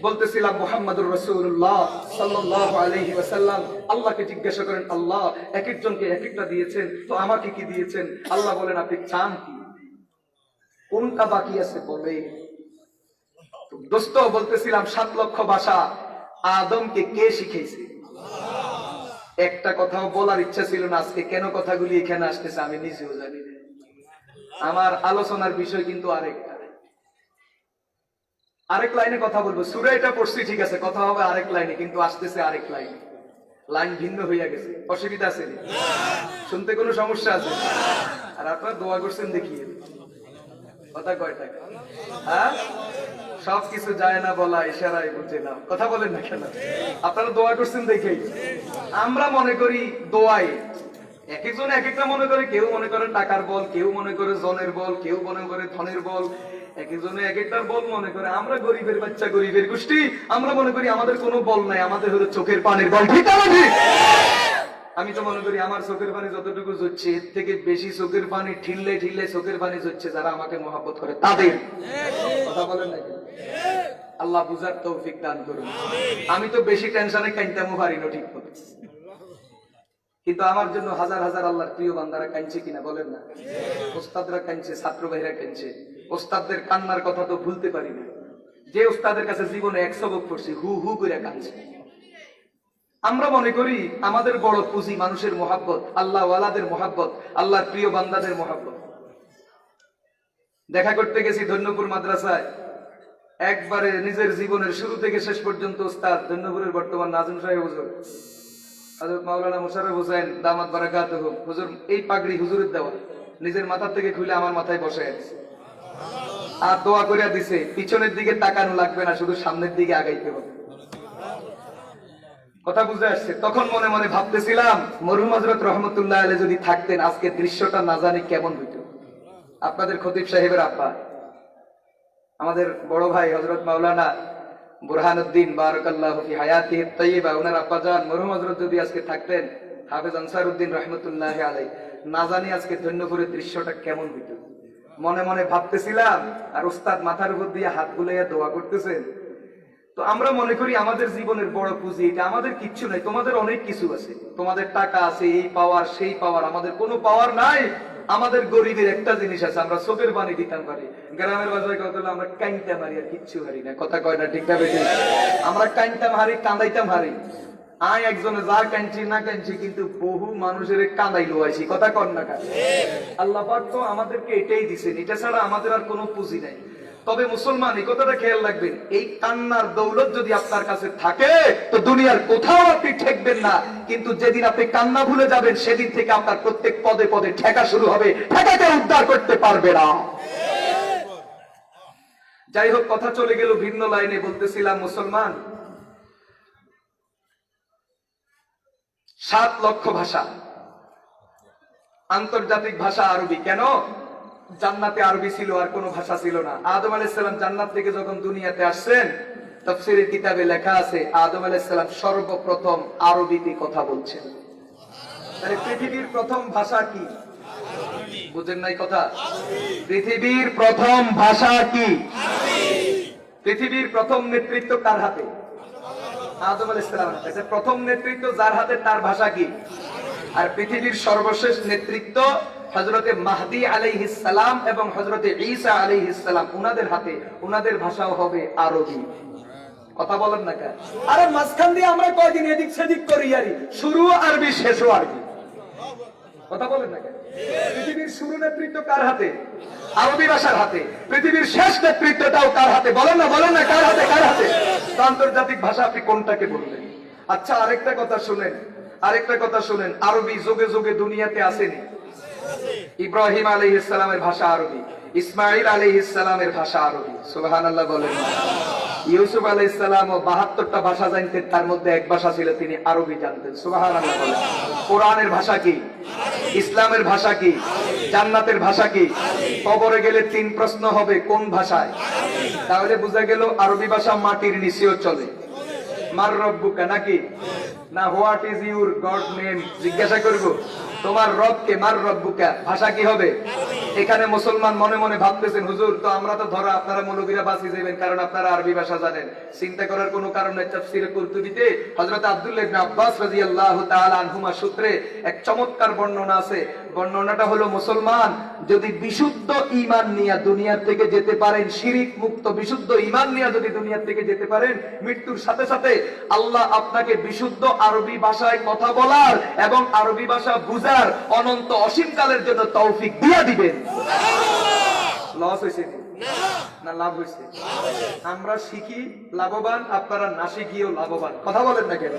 Speaker 2: বলতেছিলাম মুহাম্মদুর রাসূলুল্লাহ সাল্লাল্লাহু আলাইহি ওয়াসাল্লাম আল্লাহকে জিজ্ঞাসা করেন, আল্লাহ এক একজনকে এক একটা দিয়েছেন, তো আমাকে কি দিয়েছেন? আল্লাহ বলেন, আপনি চান কি? কোনটা বাকি আছে বলে। দোস্ত বলতেছিলাম 7 লক্ষ ভাষা আদমকে কে শিখিয়েছে? একটা কথাও বলার ইচ্ছা ছিল না আজকে। কেন কথাগুলি এখানে আসতেছে আমি নিজেও জানি না। আমার আলোচনার বিষয় কিন্তু আরেক লাইনে কথা বলবো। সূরা এটা পড়ছি ঠিক আছে, কথা হবে আরেক লাইনে, কিন্তু আসতেছে আরেক লাইনে, লাইন ভিন্ন হইয়া গেছে। অসুবিধা আছে? শুনতে কোনো সমস্যা আছে? আর আপনারা দোয়া করছেন দেখিয়ে কথা কয়টা? হ্যাঁ, সবকিছু যায় না বলা, ইশারায় বুঝে না। কথা বলেন না কেন? আপনারা দোয়া করছেন দেখেই আমরা মনে করি দোয়ায় এক একজন এক একটা মনে করে। কেউ মনে করে টাকার বল, কেউ মনে করে জনের বল, কেউ মনে করে ধনের বল, এক একজনে এক একটার বল মনে করে। আমরা গরিবের বাচ্চা, গরিবের গোষ্ঠী, আমরা মনে করি আমাদের কোনো বল নাই, আমাদের হলো চোখের পানির বল। ঠিক আছে? আমি তো মনে করি আমার চোখের পানি যতটুকু ঝরছে, এর থেকে বেশি চোখের পানি ঠিললে ঠিললে চোখের পানি ঝরছে যারা আমাকে মহব্বত করে তাদের। কথা বলেন না? আল্লাহ বুঝার তৌফিক দান করুন। আমি তো বেশি টেনশনে কাইন্তামও পারি না ঠিক মতো, কিন্তু আমার জন্য হাজার হাজার আল্লাহর প্রিয় বান্দারা কাঁদছে কিনা বলেন না? ওস্তাদরা কাঁদছে, ছাত্র ভাইরা কাঁদছে। ওস্তাদদের কান্নার কথা তো ভুলতে পারি না। যে ওস্তাদের কাছে জীবনে 1 সবক পড়ছি, হু হু করে কাঁদছে। আমরা মনে করি আমাদের বড় পুঁজি মানুষের মহাব্বত, আল্লাহ ওয়ালাদের মহাব্বত, আল্লাহর প্রিয় বান্দাদের মহাব্বত। দেখা করতে গেছি ধন্যপুর মাদ্রাসায়, একবারে নিজের জীবনের শুরু থেকে শেষ পর্যন্ত ওস্তাদ ধন্যপুরের বর্তমান নাজিম সাহেব হুজুর হযরত মাওলানা মুশাররফ হোসেন দামাত বারাকাতুহু হুজুর, এই পাগড়ি হুজুরের দেওয়া, নিজের মাথা থেকে খুলে আমার মাথায় বসায় দিয়েছে আর দোয়া করে দিছে, পিছনের দিকে তাকানো লাগবে না, শুধু সামনের দিকে আগাইতে হবে। কথা বুঝে আসছে? তখন মনে মনে ভাবতেছিলাম মরহুম হযরত রহমতুল্লাহ আলাইহি যদি থাকতেন আজকে দৃশ্যটা না জানি কেমন হইতো। আপনাদের খতিব সাহেবের আব্বা, আমাদের বড় ভাই হযরত মাওলানা বুরহানুদ্দিন বারাকাল্লাহু ফি হায়াতিহি তাইয়্যিবা, ওনার আব্বাজান মরহুম হযরত যদি আজকে থাকতেন, হাফেজ আনসারউদ্দিন রাহমাতুল্লাহি আলাইহি, না জানি আজকে ধন্যপুরের দৃশ্যটা কেমন হইতো। মনে মনে ভাবতেছিলাম, আর উস্তাদ মাথার উপর দিয়ে হাত বুলাইয়া দোয়া করতেছেন। তো আমরা মনে করি আমাদের জীবনের বড় পুঁজি এটা। আমাদের কিচ্ছু নাই, তোমাদের অনেক কিছু আছে, তোমাদের টাকা আছে, এই পাওয়ার সেই পাওয়ার, আমাদের কোনো পাওয়ার নাই। আমাদের গরিবের একটা জিনিস আছে, আমরা চোখের পানি দিতাম পারি। গ্রামের বাজারে কত হলো আমরা কাইনটা মারি আর কিচ্ছু হারি না, কথা কয় না, ঠিক না বেশি? আমরা কাইনতাম হারি, কাঁদাইতাম হারি। আয় একজনে যা কাঁদছি না কাঁদছি, কিন্তু বহু মানুষের কাঁদাই লোয়াইছি, কথা কর না কাজ। আল্লাহ পাক তো আমাদেরকে এটাই দিছেন, এটা ছাড়া আমাদের আর কোনো পুঁজি নাই। তবে মুসলমান এই কথাটা খেয়াল রাখবেন, এই কান্নার দৌলত যদি আপনার কাছে থাকে তো দুনিয়ার কোথাও আপনি ঠেকবেন না, কিন্তু যেদিন আপনি কান্না ভুলে যাবেন সেদিন থেকে আপনার প্রত্যেক পদে পদে ঠেকা শুরু হবে, ঠেকাকে উদ্ধার করতে পারবে না। যাই হোক, কথা চলে গেল ভিন্ন লাইনে। বলতেছিলাম মুসলমান 7 লক্ষ ভাষা, আন্তর্জাতিক ভাষা আরবি। কেন? জান্নাতে আরবি ছিল, আর কোনো ভাষা ছিল না। আদম আলাইহিস সালাম জান্নাত থেকে যখন দুনিয়াতে আসছেন, তাফসীরের কিতাবে লেখা আছে আদম আলাইহিস সালাম সর্বপ্রথম আরবিতে কথা বলছেন। তাহলে পৃথিবীর প্রথম ভাষা কি? বুঝেন নাই কথা? পৃথিবীর প্রথম ভাষা কি? পৃথিবীর প্রথম নেতৃত্ব কার হাতে? আদম আলাইহিস সালামের হাতে। প্রথম নেতৃত্ব যার হাতে তার ভাষা কি? আর পৃথিবীর সর্বশেষ নেতৃত্ব হযরতে মাহদী আলাইহিস সালাম এবং হযরতে ঈসা আলাইহিস সালাম, উনাদের হাতে। উনাদের ভাষাও হবে আরবি। কথা বলেন না কেন? আরে মাঝখান দিয়ে আমরা কয়দিন এদিক সেদিক করি, আরি শুরু আরবি শেষও আরবি। কথা বলেন না কেন? পৃথিবীর শুরু নেতৃত্ব কার হাতে? আরবি ভাষার হাতে। পৃথিবীর শেষ নেতৃত্বটাও কার হাতে? বলেন না, বলেন না, কার হাতে? কার হাতে? আন্তর্জাতিক ভাষা আপনি কোনটাকে বললেন? আচ্ছা, আরেকটা কথা শুনেন, আরেকটা কথা শুনেন। আরবি যুগে যুগে দুনিয়াতে আসেনি। ইব্রাহিম আলাইহিস সালামের ভাষা আরবি, ইসমাঈল আলাইহিস সালামের ভাষা আরবি। সুবহানাল্লাহ বলেন। ইউসুফ আলাইহিস সালাম 72টা ভাষা জানতেন, তার মধ্যে এক ভাষা ছিল তিনি আরবি জানতেন। সুবহানাল্লাহ বলেন। কোরআনের ভাষা কি? ইসলামের ভাষা কি? জান্নাতের ভাষা কি? কবরে গেলে 3 প্রশ্ন হবে, কোন ভাষায়? তাহলে বোঝা গেল আরবি ভাষা মাটির নিচেও চলে। মার রব্বুকা নাকি না what is your god name জিজ্ঞাসা করব, তোমার রব কে? মার রব্বুকা ভাষা কি হবে? এখানে মুসলমান মনে মনে ভাবতেছেন, হুজুর তো আমরা তো ধরা আপনারা মৌলবীরা বাঁচিয়ে যাবেন কারণ আপনারা আরবি ভাষা জানেন। চিন্তা করার কোনো কারণ নেই। তাফসীরে কুরতুবীতে হযরত আব্দুল্লাহ ইবনে আব্বাস রাদিয়াল্লাহু তাআলা আনহুমা সূত্রে এক চমৎকার বর্ণনা আছে। বর্ণনাটা হলো, মুসলমান যদি বিশুদ্ধ ঈমান নিয়ে দুনিয়া থেকে যেতে পারেন, শিরিক মুক্ত বিশুদ্ধ ঈমান নিয়ে যদি দুনিয়া থেকে যেতে পারেন, মৃত্যুর সাথে সাথে আল্লাহ আপনাকে বিশুদ্ধ আরবি ভাষায় কথা বলার এবং আরবি ভাষা বুঝার অনন্ত অসীমকালের জন্য তৌফিক দিয়ে দিবেন। লস হয়েছে না লাভ হয়েছে? আমরা শিখি লাভবান, আপনারা না শিখিও লাভবান। কথা বলেন না কেন?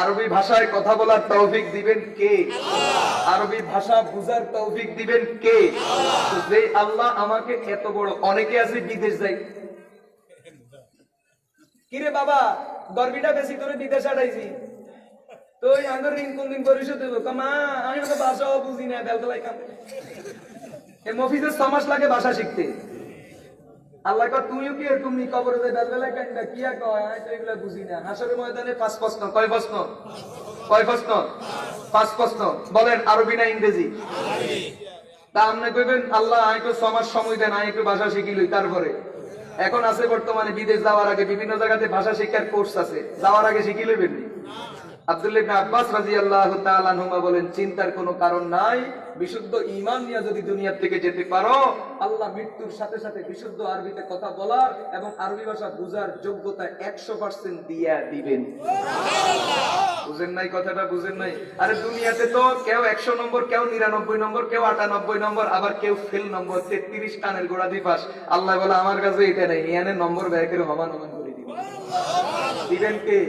Speaker 2: আরবি ভাষায় কথা বলার তৌফিক দিবেন কে? আরবি ভাষা বুঝার তৌফিক দিবেন কে? যে আল্লাহ আমাকে এত বড়, অনেকে আছে বিদেশ যাই, কিরে বাবা গর্বিটা বেশি করে বিদেশ আড়াইছি, তো আঙ্গুর ঋণ কোনদিন পরিশোধ দেবো? কামা আমি তো ভাষাও বুঝি না, বেলতলাই কামে। এই মফিজের 6 মাস লাগে ভাষা শিখতে। আল্লাহ কয় তুইও কি এরকম নি কবরে যায় বেলতলাই কান্দা কিয়া কয়, আমি তো এগুলা বুঝি না। হাসরের ময়দানে 5 প্রশ্ন। কয় প্রশ্ন? কয় প্রশ্ন? 5 প্রশ্ন। বলেন আরবি না ইংরেজি? তা আপনি কইবেন আল্লাহ আমি তো 6 মাস সময় দেন, আমি একটু ভাষা শিখি লই। তারপরে এখন আছে বর্তমানে বিদেশ যাওয়ার আগে বিভিন্ন জায়গাতে ভাষা শিক্ষার কোর্স আছে, যাওয়ার আগে শিখি লইবেন নি। আব্দুল্লাহ ইবনে আব্বাস রাদিয়াল্লাহু তাআলা আনহুমা বলেন, চিন্তার কোনো কারণ নাই, বিশুদ্ধ ঈমান নিয়ে যদি দুনিয়া থেকে যেতে পারো, আল্লাহ মৃত্যুর সাথে সাথে বিশুদ্ধ আরবিতে কথা বলার এবং আরবি ভাষা বুঝার যোগ্যতা 100% দিয়া দিবেন। বুঝেন নাই কথাটা? বুঝেন নাই? আরে দুনিয়াতে তো কেউ 100 নম্বর, কেউ 99 নম্বর, কেউ 98 নম্বর, আবার কেউ ফেল নম্বর 33 টানের গোড়া দিপাস। আল্লাহ বলে আমার কাছে এটা নেই, ইয়ানে নম্বর ব্যয় করে হমান হমান করে দিবেন। দিবেন কে?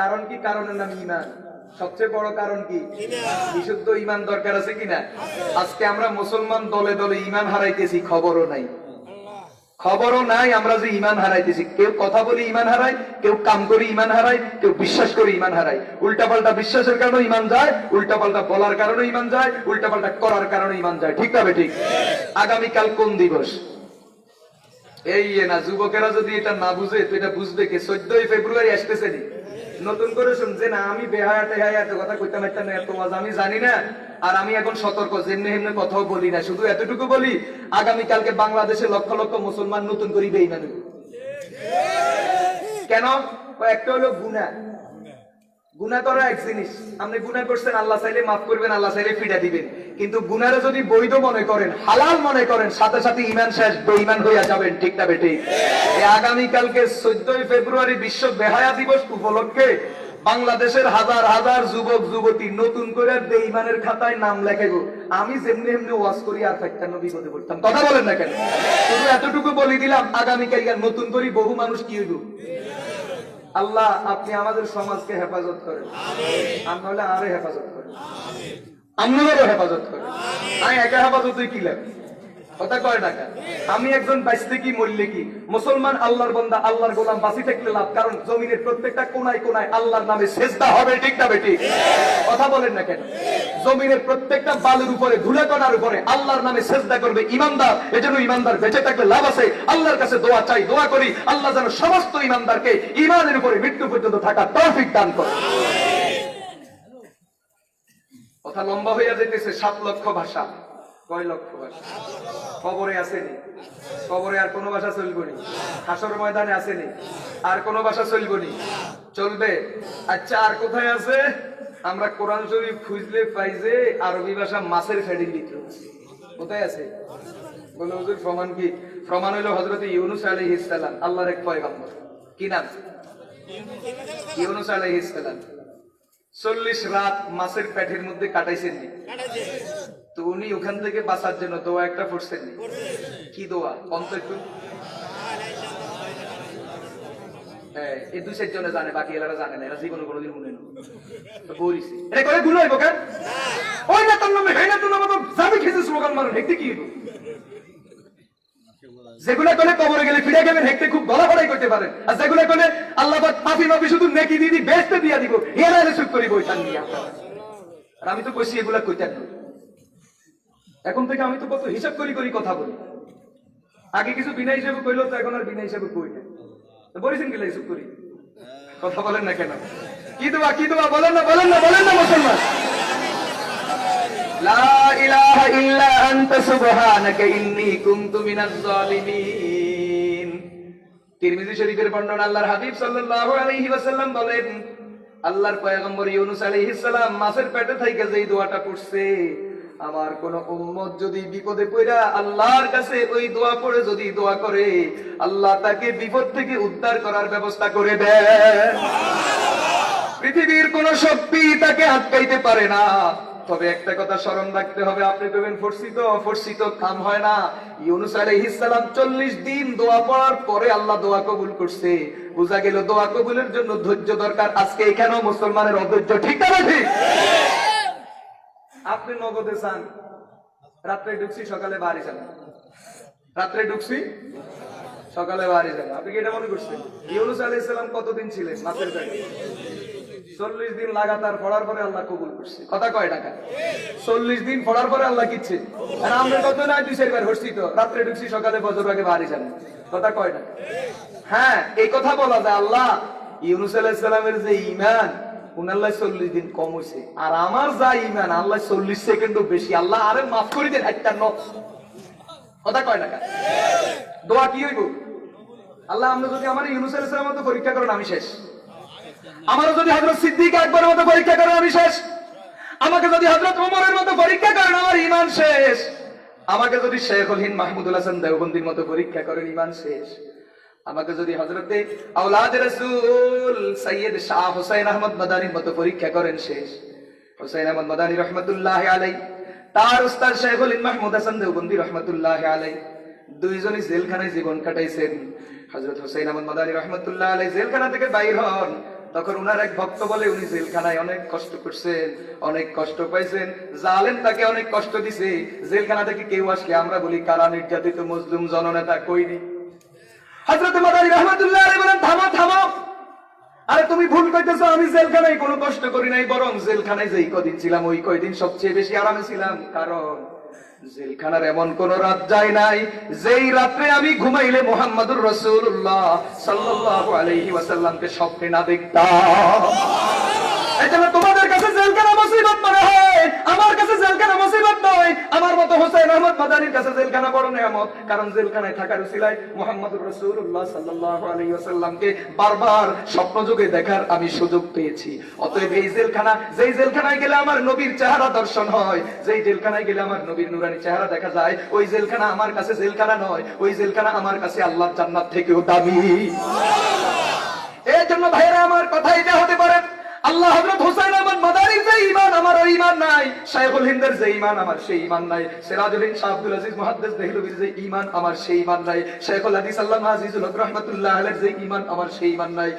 Speaker 2: কারণ কি? কারণের নাম ঈমান। সবচেয়ে বড় কারণ কি? বিশুদ্ধ ঈমান দরকার আছে কিনা? আজকে আমরা মুসলমান দলে দলে ঈমান হারাইতেছি, খবরও নাই। খবরও নাই আমরা যে ঈমান হারাইতেছি। কেউ কথা বলে ঈমান হারায়, কেউ কাম করে ঈমান হারায়, কেউ বিশ্বাস করে ঈমান হারায়। উল্টাপাল্টা বিশ্বাসের কারণে ঈমান যায়, উল্টাপাল্টা বলার কারণে ঈমান যায়, উল্টাপাল্টা করার কারণে ঈমান যায়। ঠিক তবে ঠিক। আগামীকাল কোন দিবস? এই না, যুবকেরা যদি এটা না বুঝে তো এটা বুঝবে কে? 14ই ফেব্রুয়ারি আসতেছে নি। নতুন করে শুনছে না, আমি বেহায়া টেহায়া এত কথা কইতাম একটা না, এত ওয়াজ আমি জানি না। আর আমি এখন সতর্ক, যেমনি হেমনে কথাও বলি না, শুধু এতটুকু বলি, আগামীকালকে বাংলাদেশে লক্ষ লক্ষ মুসলমান নতুন করে বেঈমান হবে। কেন? একটা হলো গুনাহ। গুনাহ করা এক জিনিস, আপনি গুনাহ করছেন, আল্লাহ চাইলে মাফ করবেন, আল্লাহ চাইলে ফিরা দিবেন। কিন্তু গুনারে যদি বৈধ মনে করেন, হালাল মনে করেন, সাথে সাথে ঈমান শেষ, বেঈমান হইয়া যাবেন। ঠিক না বেঠিক? এই আগামী কালকে 14 ফেব্রুয়ারি বিশ্ব বেহায়া দিবস উপলক্ষে বাংলাদেশের হাজার হাজার যুবক যুবতী নতুন করে বেঈমানের খাতায় নাম লেখাইব। আমি যেমনি এমনি ওয়াজ করি আর ফেক্টান্ন বিপদে পড়তাম। কথা বলেন না কেন? শুধু এতটুকু বলি দিলাম, আগামী কালকে নতুন করে বহু মানুষ কি হইব। আল্লাহ আপনি আমাদের সমাজকে হেফাজত করেন, আমি হলে আরো হেফাজত করেন, আপনাদেরও হেফাজত করেন। আমি একা হেফাজতই কি লাগে, কথা কয় টাকা। আমি একজন বাঁচতে কি মরলে কি, মুসলমান আল্লাহর বান্দা আল্লাহর গোলাম বাঁচি থাকলে লাভ, কারণ জমিনের প্রত্যেকটা কোনায় কোনায় আল্লাহর নামে সেজদা হবে। ঠিক না বেটি? কথা বলেন না কেন? জমিনের প্রত্যেকটা বালুর উপরে ধুলা কণার উপরে আল্লাহর নামে সেজদা করবে ইমানদার। এজন্য ইমানদার বেঁচে থাকলে লাভ আছে। আল্লাহর কাছে দোয়া চাই, দোয়া করি আল্লাহ যেন সমস্ত ইমানদারকে ইমানের উপরে মৃত্যু পর্যন্ত থাকার তৌফিক দান করে। কথা লম্বা হইয়া যাইতেছে। 7 লক্ষ ভাষা, কয় লক্ষ ভাষা? কবরে আসেনি, কবরে আর কোনো ভাষা চলবনি। হাসর ময়দানে আসেনি, আর কোনো ভাষা চলবনি, চলবে। আচ্ছা আর কোথায় আছে? আমরা কোরআন শরীফ খুঁজলে পাই যে আরবি ভাষা মাছের ফেডির ভিতরে। কোথায় আছে? বলে হুজুর প্রমাণ কি? প্রমাণ হইল হযরত ইউনূস আলাইহিস সালাম, আল্লাহর এক পয়গম্বর। কি নাম? ইউনূস আলাইহিস সালাম। 40 রাত মাছের পেটের মধ্যে কাটাইছেন। তো উনি ওখান থেকে বাঁচার জন্য দোয়া একটা পড়ছেন। কি দোয়া? অন্ত একটু এই 2-4 জনে জানে, বাকি এলাকা জানে না। এরা জীবনে কোনোদিন শুনে না। তো বলিছি এটা করে গুলো হইব কেন? ওই না তার নামে, না তোর নামে তো জামি খেতে স্লোগান মারেন, হেঁটে কি হইব? যেগুলা করে কবরে গেলে ফিরে গেবেন, হেঁটে খুব গলা ফড়াই করতে পারেন। আর যেগুলা করে আল্লাহ মাফি মাফি শুধু নেকি দিদি বেচতে দিয়া দিব, এরা চুপ করি বইটান দিয়া। আর আমি তো কইছি এগুলা কইতেন না। এখন থেকে আমি তো কত হিসাব করি করি কথা বলি। আগে কিছু বিনা হিসাবে কইলো, তো এখন আর বিনা হিসাবে কই না। তো বলেছেন গেলে হিসাব করি, কথা বলেন না কেন? কি দোয়া, কি দোয়া? বলেন না, বলেন না, বলেন না মুসলমান। লা ইলাহা ইল্লা আনতা সুবহানাকা ইন্নী কুনতু মিনাজ জালিমিন। তিরমিজি শরীফের বর্ণনা, আল্লাহর হাবিব সাল্লাল্লাহু আলাইহি ওয়াসাল্লাম বলেন, আল্লাহর পয়গম্বর ইউনূস আলাইহিস সালাম মাছের পেটে থেকে যেই দোয়াটা পড়ছে, আমার কোন উম্মত যদি বিপদে পড়া আল্লাহর কাছে ওই দোয়া পড়ে যদি দোয়া করে, আল্লাহ তাকে বিপদ থেকে উদ্ধার করার ব্যবস্থা করে দেন। পৃথিবীর কোন শক্তি তাকে আটকাইতে পারে না। তবে একটা কথা স্মরণ রাখতে হবে, আপনি কইবেন ফরসিত কাম হয় না। ইউনূস আলাইহিস সালাম 40 দিন দোয়া পড়ার পরে আল্লাহ দোয়া কবুল করছে। বোঝা গেল দোয়া কবুলের জন্য ধৈর্য দরকার। আজকে এখানেও মুসলমানের অধৈর্য। ঠিক না ঠিক? আপনি নগদে চান, রাত্রে ঢুকছি সকালে বাড়ি যান, রাত্রে ঢুকছি সকালে বাড়ি যান। আপনি কি এটা মনে করছেন? ইউনূস আলাইহিস সালাম কতদিন ছিলেন মাছের পেটে? 40 দিন লাগাতার পড়ার পরে আল্লাহ কবুল করছে। কথা কয় টাকা? 40 দিন পড়ার পরে আল্লাহ কিচ্ছে। আর আমরা কত না 2-4 বার হচ্ছি, তো রাত্রে ঢুকছি সকালে ফজর আগে বাড়ি যান। কথা কয় টাকা? হ্যাঁ, এই কথা বলা যায়। আল্লাহ ইউনূস আলাইহিস সালামের যে ঈমান, উনাল্লাহ 40 দিন কম হইছে, আর আমার যা ঈমান আল্লাহ 40 সেকেন্ডও বেশি। আল্লাহ আরে মাফ করে দেন 58। কথা কয় টাকা? দোয়া কি হইব? আল্লাহ আমরা যদি আমার ইউনূস আলাইহিস সালামের মতো পরীক্ষা করেন আমি শেষ। আমারও যদি হযরত সিদ্দিক আকবরের মতো পরীক্ষা করেন আমি শেষ। আমাকে যদি হযরত ওমরের মতো পরীক্ষা করেন আমার ঈমান শেষ। আমাকে যদি শেখুল হিন্দ মাহমুদুল হাসান দেওবন্দির মতো পরীক্ষা করেন ঈমান শেষ। আমাকে যদি হযরতে আওলাদ রাসূল সৈয়দ শাহ হুসাইন আহমদ মাদানির মতো পরীক্ষা করেন শেষ। হুসাইন আহমদ মাদানি রাহমাতুল্লাহি আলাইহি, তার উস্তাদ শেখুল হিন্দ মাহমুদ হাসান দেওবন্দি রাহমাতুল্লাহি আলাইহি দুইজনই জেলখানায় জীবন কাটাইছেন। হযরত হুসাইন আহমদ মাদানি রাহমাতুল্লাহি আলাইহি জেলখানা থেকে বাইর হন, তখন উনার এক ভক্ত বলে উনি জেলখানায় অনেক কষ্ট করছেন, অনেক কষ্ট পাইছেন, জালেম তাকে অনেক কষ্ট দিছে। জেলখানা থেকে কেউ আসলে আমরা বলি কারা নির্যাতিত মজলুম জননেতা কইনি। হযরত মাদানী রাহমাতুল্লাহি আলাইহি বলেন থামো থামো, আরে তুমি ভুল কইতেছো, আমি জেলখানায় কোনো কষ্ট করি নাই, বরং জেলখানায় যেই কদিন ছিলাম ওই কয়দিন সবচেয়ে বেশি আরামে ছিলাম। কারণ জেলখানার এমন কোন রাত যায় নাই যেই রাত্রে আমি ঘুমাইলে মুহাম্মদুর রাসূলুল্লাহ সাল্লাল্লাহু আলাইহি ওয়াসাল্লামকে স্বপ্নে না দেখতাম। এজন্য তোমাদের কাছে জেলখানা মুসিবত মনে হয়, আমার কাছে জেলখানা মুসিবত নয়। আমার মতো হুসাইন আহমদ মাদানির কাছে জেলখানা বড় নিয়ামত, কারণ জেলখানায় থাকার উসিলায় মুহাম্মদুর রাসূলুল্লাহ সাল্লাল্লাহু আলাইহি ওয়াসাল্লামকে বারবার স্বপ্নযোগে দেখার আমি সুযোগ পেয়েছি। অতএব এই জেলখানা, যেই জেলখানায় গেলে আমার নবীর চেহারা দর্শন হয়, যেই জেলখানায় গেলে আমার নবীর নুরানি চেহারা দেখা যায়, ওই জেলখানা আমার কাছে জেলখানা নয়, ওই জেলখানা আমার কাছে আল্লাহর জান্নাত থেকেও দামি। এই জন্য ভাইরা আমার কথা এটা হতে পারে, আল্লাহ হযরত হুসাইন আহমদ মাদানির যে ঈমান আমার ওই ঈমান নাই, শাইখুল হিন্দের যে ঈমান আমার সেই ঈমান নাই, সিরাজুল হিন্দ শাহ আব্দুল আজিজ মুহাদ্দিস দেহলভির যে ঈমান আমার সেই ঈমান নাই, শাইখুল হাদিস আল্লামা আজিজুল হক রাহমাতুল্লাহ আলাইহির যে ঈমান আমার সেই ঈমান নাই।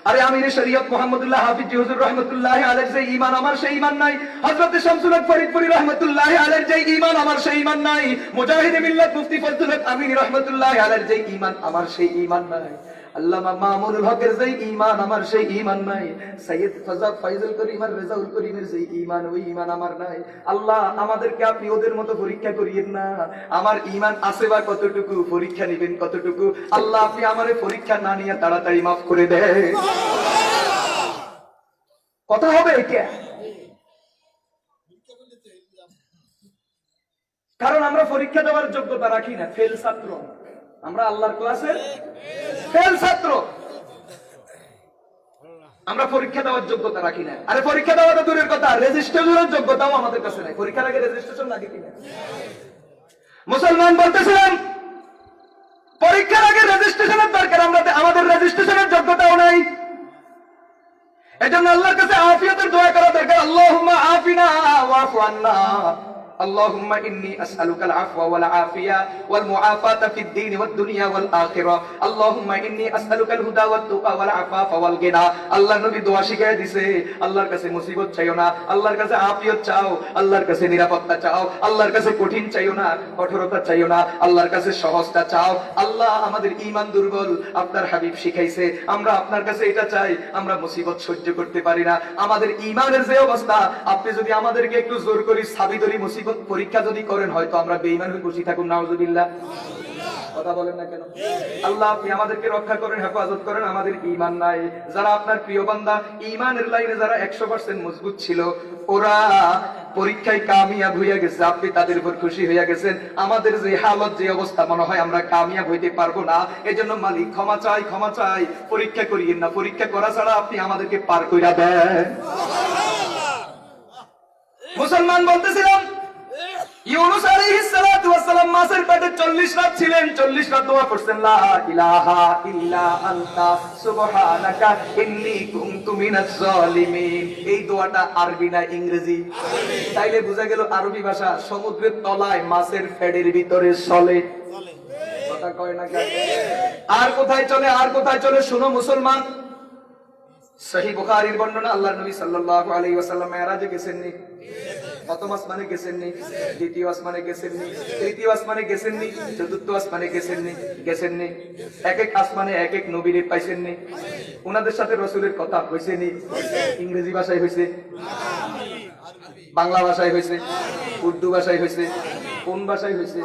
Speaker 2: আরে আমিরে শরীয়ত মুহাম্মদুল্লাহ হাফিজ হুজুর রাহমাতুল্লাহ আলাইহির যে ঈমান আমার সেই ঈমান নাই, হযরত শামসুল হক ফরিদপুরি রাহমাতুল্লাহ আলাইহির যে ঈমান আমার সেই ঈমান নাই, মুজাহিদে মিল্লাত মুফতি ফজলুল হক আমিনী রাহমাতুল্লাহ আলাইহির যে ঈমান আমার সেই ঈমান নাই, আল্লামা মামুনুল হকের যে ঈমান আমার সেই ঈমান নাই, সৈয়দ ফজল ফয়জুল করিম আর রেজাউল করিমের যে ঈমান ওই ঈমান আমার নাই। আল্লাহ আমাদেরকে আপনি ওদের মতো পরীক্ষা করিয়েন না, আমার ঈমান আছে বা কতটুকু, পরীক্ষা নেবেন কতটুকু, আল্লাহ আপনি আমারে পরীক্ষা না নিয়ে তাড়াতাড়ি মাফ করে দেন। কথা হবে এটা, কারণ আমরা পরীক্ষা দেওয়ার যোগ্যতা রাখি না, ফেল ছাত্র আমরা, আল্লাহর ক্লাসে ফেল ছাত্র আমরা, পরীক্ষা দেওয়ার যোগ্যতা রাখি না। আরে পরীক্ষা দেওয়া তো দূরের কথা, রেজিস্ট্রেশনের যোগ্যতাও আমাদের কাছে নাই। পরীক্ষার আগে রেজিস্ট্রেশন লাগে কিনা? মুসলমান বলতেছিলেন পরীক্ষার আগে রেজিস্ট্রেশনের দরকার, আমরা আমাদের রেজিস্ট্রেশনের যোগ্যতাও নাই। এজন্য আল্লাহর কাছে আফিয়াতের দোয়া করা দরকার, আল্লাহুম্মা আফিনা ওয়াফু আন্না, اللهم إني أسألك العفو والعافية والمعافاة في الدين والدنيا والآخرة اللهم إني أسألك الهدى والتقى والعفاف والغنى। আল্লাহ নবী দোয়া শিখায় দিয়েছে, আল্লাহর কাছে মুসিবত চাইও না, আল্লাহর কাছে আফিয়ত চাও, আল্লাহর কাছে নিরাপত্তা চাও, আল্লাহর কাছে কঠিন চাইও না, কঠোরতা চাইও না, আল্লাহর কাছে সহজতা চাও। আল্লাহ আমাদের ঈমান দুর্বল, আপনার হাবিব শিখাইছে, আমরা আপনার কাছে এটা চাই, আমরা মুসিবত সহ্য করতে পারি না। আমাদের ঈমানের যে অবস্থা, আপনি যদি আমাদেরকে একটু জোর করি সাবিদরি মুসিবত পরীক্ষা যদি করেন, হয়তো আমরা বেঈমান হয়ে খুশি থাকুন, নাউজুবিল্লাহ। কথা বলেন না কেন? আল্লাহ আপনি আমাদেরকে রক্ষা করেন, হেফাজত করেন। আমাদের ঈমান নাই, যারা আপনার প্রিয় বান্দা ঈমানের লাইনে যারা 100% মজবুত ছিল, ওরা পরীক্ষায় কামিয়াব হইয়া গেছে, আপনি তাদের উপর খুশি হইয়া গেছেন। আমাদের যে হালত, যে অবস্থা, মনে হয় আমরা কামিয়াব হইতে পারবো না। এজন্য মালিক ক্ষমা চাই, ক্ষমা চাই, পরীক্ষা করিয়েন না, পরীক্ষা করা ছাড়া আপনি আমাদেরকে পার কইরা দেন। মুসলমান বলতেছিলাম ইউনূস আলাইহিস সালাতু ওয়াস সালাম মাছের পেটে 40 রাত ছিলেন, 40 রাত দোয়া করছেন, লা ইলাহা ইল্লা আনতা সুবহানাকা ইন্নী কুনতু মিনাজ জালিমিন। এই দোয়াটা আরবি না ইংরেজি? তাইলে বোঝা গেল আরবি ভাষা সমুদ্রের তলায় মাছের ফেডের ভিতরে চলে। কথা কয় না কেন? আর কোথায় চলে, আর কোথায় চলে? শুনো মুসলমান, সহিহ বুখারীর বর্ণনা, আল্লাহর নবী সাল্লাল্লাহু আলাইহি ওয়াসাল্লাম মেরাজে গেছেননি? প্রথম আসমানে গেছেননি? দ্বিতীয় আসমানে গেছেননি? তৃতীয় আসমানে গেছেননি? চতুর্থ আসমানে গেছেননি? গেছেননি? এক এক আসমানে এক এক নবীরে পাইছেননি? ওনাদের সাথে রাসূলের কথা হইছেনি? ইংরেজি ভাষায় হইছে, বাংলা ভাষায় হইছে, উর্দু ভাষায় হইছে, কোন ভাষায় হইছে?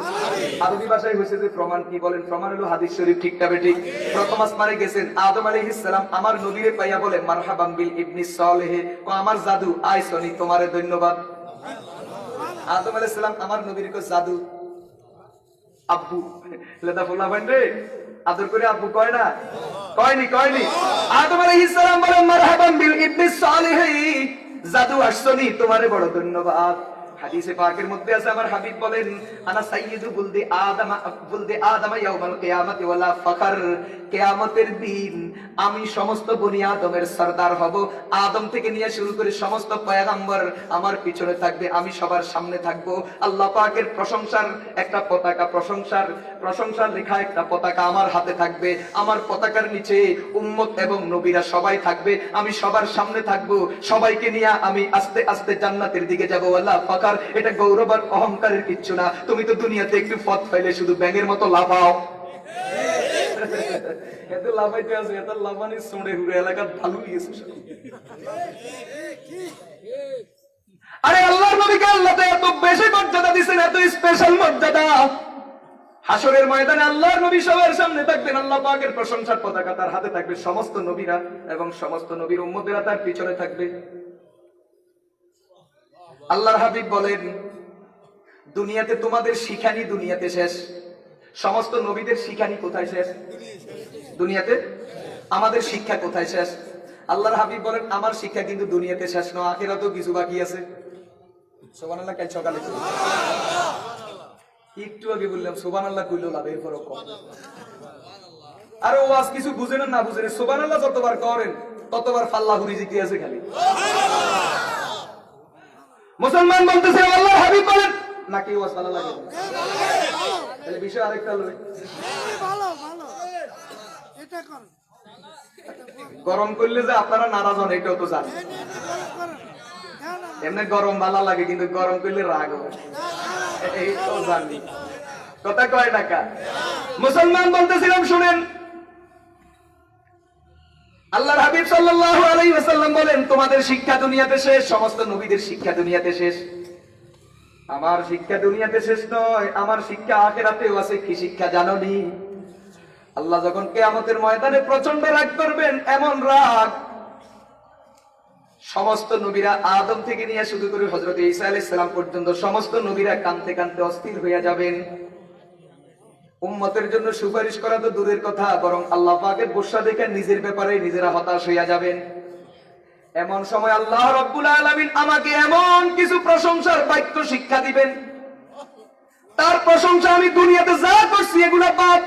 Speaker 2: আরবি ভাষায় হইছে। যে প্রমাণ কি বলেন? প্রমাণ হলো হাদিস শরীফ, ঠিক তবে ঠিক। প্রথম আসমানে গেছেন আদম আলাইহিস সালাম, আমার নবীরে পাইয়া বলে মারহাবাম বিল ইবনি সালেহ, কো আমার জাদু আইসনি, তোমারে ধন্যবাদ। আদম আলাইহিস সালাম আমার নবীর কো জাদু, আব্বু লেদা ফুলা বান্ডে আদর করে আব্বু কয় না? কয়নি, কয়নি। আদম আলাইহিস সালাম বলে মারহাবাম বিল ইবনি সালেহ, জাদু আসছনি, তোমারে বড় ধন্যবাদ। হাদিসে পাকের মধ্যে আছে, আমার হাবিব বলেন আনা সাইয়্যিদু বুলদি আদম ইয়াউমাল কিয়ামাতি ওয়ালা ফাখর, কিয়ামতের দিন আমি সমস্ত বনি আদমের সরদার হব। আদম থেকে নিয়ে শুরু করে সমস্ত পয়গম্বর আমার পিছনে থাকবে, আমি সবার সামনে থাকব। আল্লাহ পাকের প্রশংসার একটা পতাকা, প্রশংসার লেখা একটা পতাকা আমার হাতে থাকবে। আমার পতাকার নিচে উম্মত এবং নবীরা সবাই থাকবে, আমি সবার সামনে থাকব। সবাইকে নিয়ে আমি আস্তে আস্তে জান্নাতের দিকে যাব। আল্লাহ পাক, এটা গৌরব আর অহংকারের কিচ্ছু না। তুমি তো দুনিয়াতে একটু পথ পাইলে শুধু ব্যাঙের মতো লাফাও। এত লাফাইতে আছে, এত লাফানি শুনে হুড়ে এলাকা ভালো গিয়েছে। আরে আল্লাহর নবীকে আল্লাহ তো এত বেশি মর্যাদা দিয়েছেন, এত স্পেশাল মর্যাদা। হাসরের ময়দানে আল্লাহর নবী সবার সামনে থাকবেন, আল্লাহ পাকের প্রশংসার পতাকা তার হাতে থাকবে, সমস্ত নবীরা এবং সমস্ত নবীর উম্মতেরা তার পিছনে থাকবে। আল্লাহর হাবিব বলেন দুনিয়াতে তোমাদের শিখানি দুনিয়াতে শেষ, সমস্ত নবীদের শিখানি কোথায় শেষ? দুনিয়াতে। আমাদের শিক্ষা কোথায় শেষ? আল্লাহর হাবিব বলেন আমার শিক্ষা কিন্তু দুনিয়াতে শেষ নয়, আখিরাতেও কিছু বাকি আছে। সুবহানাল্লাহ। কাল সকালে একটু আগে বললাম সুবহানাল্লাহ কইলো লাভ, এরপরও কম। আরে ওয়াজ কিছু বুঝেন না বুঝেন, সুবহানাল্লাহ যতবার করেন ততবার ফাল্লাহু রিজিকি আছে খালি। মুসলমান বলতেছে আল্লাহর হাবিব বলেন নাকি ওয়াজ ভালো লাগে? তাহলে বিষয় আরেকটা লই,
Speaker 3: ভালো ভালো এটা কর,
Speaker 2: গরম করলে যে আপনারা নারাজ হন এটাও তো জানেন। এমনি গরম ভালো লাগে, কিন্তু গরম করলে রাগ হয়, এই তো জানি। কথা কয় টাকা। মুসলমান বলতেছিলাম শুনেন, আল্লাহর হাবিব সাল্লাল্লাহু আলাইহি ওয়াসাল্লাম বলেন তোমাদের শিক্ষা দুনিয়াতে শেষ, সমস্ত নবীদের শিক্ষা দুনিয়াতে শেষ। আমার শিক্ষা দুনিয়াতে শেষ নয়, আমার শিক্ষা আখিরাতেও আছে। কি শিক্ষা জানোনি? আল্লাহ যখন কিয়ামতের ময়দানে প্রচন্ড রাগ করবেন, এমন রাগ সমস্ত নবীরা আদম থেকে নিয়ে শুরু করে হযরত ঈসা আলাইহিস সালাম পর্যন্ত সমস্ত নবীরা কাঁদতে কাঁদতে অস্থির হয়ে যাবেন। উম্মতের জন্য সুপারিশ করা তো দূরের কথা, বরং আল্লাহ পাকের গোসা দেখে নিজের ব্যাপারে নিজেরা হতাশ হইয়া যাবেন। এমন সময় আল্লাহ রাব্বুল আলামিন আমাকে এমন কিছু প্রশংসার বাক্য শিক্ষা দিবেন, তার প্রশংসা আমি দুনিয়াতে যা করছি এগুলা বাদ।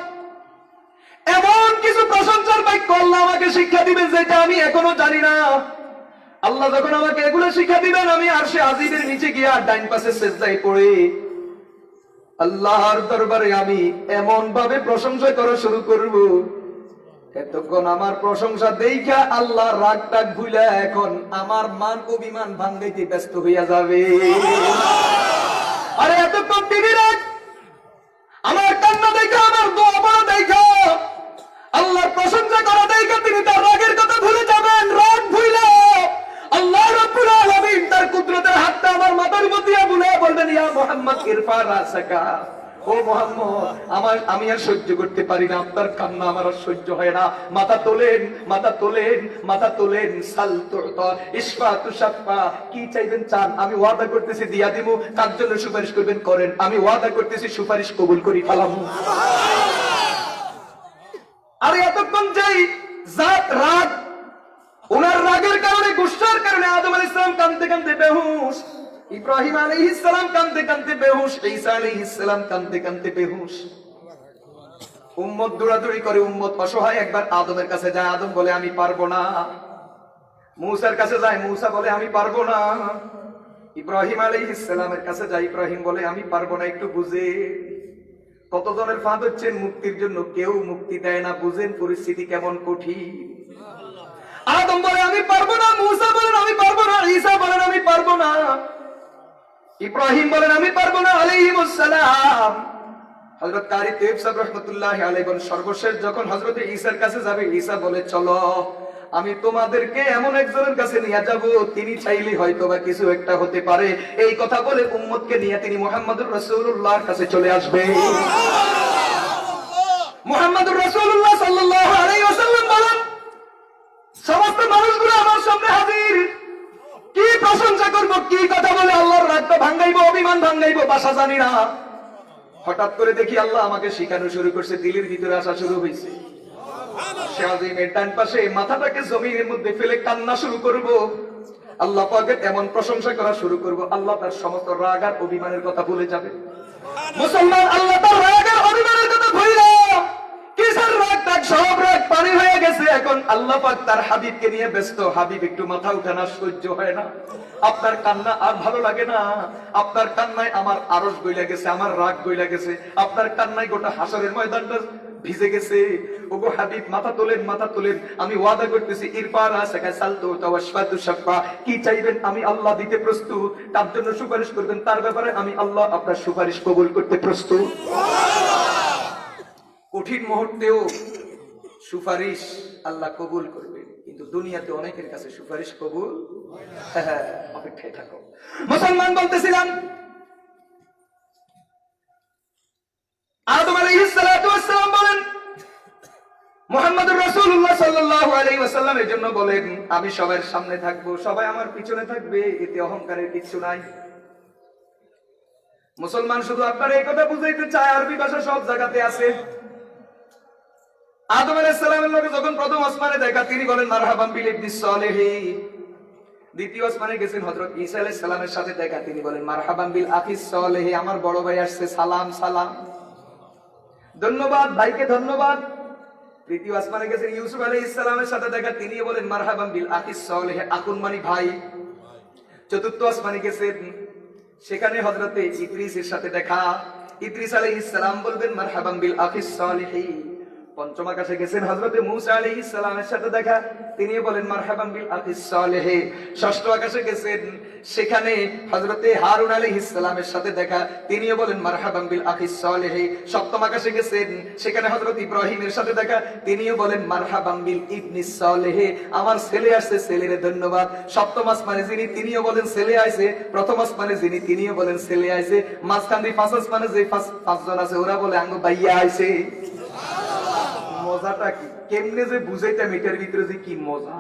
Speaker 2: এমন কিছু প্রশংসার বাক্য আল্লাহ আমাকে শিক্ষা দিবেন যেটা আমি এখনো জানি না। আল্লাহ যখন আমাকে এগুলো শিক্ষা দিবেন, আমি আরশে আজিমের নিচে গিয়া ডাইন পাশে সিজদায় পড়ে আল্লাহর দরবারে আমি এমন ভাবে প্রশংসা করা শুরু করব, এতক্ষণ আমার প্রশংসা দেখা আল্লাহ রাগ টাগ ভুলে এখন আমার মান অভিমান ভাঙাইতে ব্যস্ত হইয়া যাবে। আরে এতক্ষণ তিনি রাগ, আমার কান্না দেখা, আমার দোয়া পড়া দেখা, আল্লাহর প্রশংসা করা দেখা তিনি তার রাগের কথা ভুলে যাবেন। রাগ ভুলে আল্লাহ রাব্বুল আলামিন তার কুদরতের হাতটা আমার মাথার মধ্যে বুলে বলবেন ইয়া মুহাম্মদ ইরফা রাসাকা, ও মুহাম্মদ আমি আর সহ্য করতে পারি না, আপনার কান্না আমার আর সহ্য হয় না। মাথা তোলেন, মাথা তোলেন, মাথা তোলেন। সাল তুতা ইশফা তুশাফা, কি চাইবেন চান, আমি ওয়াদা করতেছি দিয়া দিমু। কার জন্য সুপারিশ করবেন করেন, আমি ওয়াদা করতেছি সুপারিশ কবুল করি ফেলামু। আর এতক্ষণ যেই জাত রাগ, ওনার রাগের কারণে, গুসার কারণে আদম আলাইহিস সালাম কাঁদতে কাঁদতে বেহুশ, ইব্রাহিম আলাইহিস সালাম কাঁদতে কাঁদতে বেহুশ, ঈসা আলাইহিস সালাম কাঁদতে কাঁদতে বেহুশ। উম্মত দৌড়াদৌড়ি করে, উম্মত অসহায়। একবার আদমের কাছে যায়, আদম বলে আমি পারবো না। মূসার কাছে যায়, মূসা বলে আমি পারবো না। ইব্রাহিম আলাইহিস সালামের কাছে যায়, ইব্রাহিম বলে আমি পারবো না। একটু বুঝে কতজনের ফাঁদ হচ্ছেন মুক্তির জন্য, কেউ মুক্তি দেয় না। বুঝেন পরিস্থিতি কেমন কঠিন। আদম বলে আমি পারবো না, মূসা বলেন আমি পারবো না, ঈসা বলেন আমি পারবো না, ইব্রাহিম বলেন আমি পারবো না আলাইহিমুস সালাম। হযরত কারি তাইব সাহেব রাহমাতুল্লাহি আলাইহি বলেন সর্বশেষ যখন হযরত ঈসার কাছে যাবে, ঈসা বলে চলো আমি তোমাদেরকে এমন একজনের কাছে নিয়ে যাব, তিনি চাইলে হয়তোবা কিছু একটা হতে পারে। এই কথা বলে উম্মতকে নিয়ে তিনি মুহাম্মদুর রাসূলুল্লাহর কাছে চলে আসবে। মুহাম্মদুর রাসূলুল্লাহ সাল্লাল্লাহু আলাইহি ওয়াসাল্লাম বলেন সমস্ত মানুষগুলো আমার সামনে হাজির। কি প্রশংসা করব, কি কথা বলে আল্লাহর রাগ ভাঙ্গাইবো, অভিমান ভাঙ্গাইবো, ভাষা জানি না। হঠাৎ করে দেখি আল্লাহ আমাকে শিখানো শুরু করছে, দিলের ভিতরে আসা শুরু হয়েছে। শাহজিমের ডান পাশে মাথাটাকে জমিনের মধ্যে ফেলে কান্না শুরু করব, আল্লাহ পাকের এমন প্রশংসা করা শুরু করব, আল্লাহ তার সমস্ত রাগ আর অভিমানের কথা ভুলে যাবে। মুসলমান আল্লাহ তার রাগ আর অভিমানের কথা ভুলে কিসের রাগ, তার সব রাগ পানি হয়ে গেছে। এখন আল্লাহ পাক তার হাবিবকে নিয়ে ব্যস্ত। হাবিব একটু মাথা উঠানা সহ্য হয় না, আপনার কান্না আর ভালো লাগে না। আপনার কান্নায় আমার আরশ গইলা গেছে, আমার রাগ গইলা গেছে। আপনার কান্নায় গোটা হাসরের ময়দানটা ভিজে গেছে। ওগো হাবিব মাথা তোলেন, মাথা তোলেন। আমি ওয়াদা করতেছি ইরফারা সাকা সালতু তাওয়াশফাতু শাফা, কি চাইবেন আমি আল্লাহ দিতে প্রস্তুত। তার জন্য সুপারিশ করবেন, তার ব্যাপারে আমি আল্লাহ আপনার সুপারিশ কবুল করতে প্রস্তুত। কঠিন মুহূর্তেও সুপারিশ আল্লাহ কবুল করবেন, কিন্তু দুনিয়াতে অনেকের কাছে সুপারিশ কবুল অপেক্ষায় থাকো। মুসলমান বলতেছিলাম আদম আলাইহিস সালাতু ওয়াস সালাম বলেন মুহাম্মদুর রাসূলুল্লাহ সাল্লাল্লাহু আলাইহি ওয়াসাল্লামের জন্য বলেন আমি সবার সামনে থাকবো, সবাই আমার পিছনে থাকবে, এতে অহংকারের কিছু নাই। মুসলমান শুধু আপনার এই কথা বুঝাইতে চায়, আরবি ভাষা সব জায়গাতে আছে। আদম আলাইহিস সালামের লোকে যখন প্রথম আসমানে দেখা, তিনি বলেন মারহাবান বিল ইবনিস সালিহি। দ্বিতীয় আসমানে গেছেন, হযরত ঈসা আলাইহিস সালামের সাথে দেখা, তিনি বলেন মারহাবান বিল আখিস সালিহি, আমার বড় ভাই আসছে, সালাম সালাম, ধন্যবাদ ভাইকে ধন্যবাদ। তৃতীয় আসমানে গেছেন, ইউসুফ আলাইহিস সালামের সাথে দেখা, তিনি বলেন মারহাবান বিল আখিস সালিহি, আকুন মানে ভাই। চতুর্থ আসমানে গেছেন, সেখানে হযরতে ইদ্রিসের সাথে দেখা, ইদ্রিস আলাইহিস সালাম বলবেন মারহাবান বিল আখিস সালিহি। পঞ্চম আকাশে গেছেন, হযরতে মূসা আলাইহিস সালামের সাথে দেখা, তিনি বলেন মারহাবান বিল আখিস সালিহি। ষষ্ঠ আকাশে গেছেন, সেখানে হযরতে হারুন আলাইহিস সালামের সাথে দেখা, তিনিও বলেন মারহাবান বিল আখিস সালিহি। সপ্তম আকাশে গেছেন, সেখানে হযরত ইব্রাহিমের সাথে দেখা, তিনিও বলেন মারহাবান বিল ইবনিস সালিহি, আমার ছেলে আসছে, ছেলের ধন্যবাদ। সপ্তম আসমানে যিনি, তিনিও বলেন ছেলে আইছে। প্রথম আসমানে যিনি, তিনিও বলেন ছেলে আইছে। মাঝখান দিয়ে পাঁচ আসমানে যে পাঁচজন আছে, ওরা বলে আঙ্গ ভাইয়া আইছে। মজাটা কি, কেমনে যে বুঝাইতাম এটার ভিতরে যে কি মজা।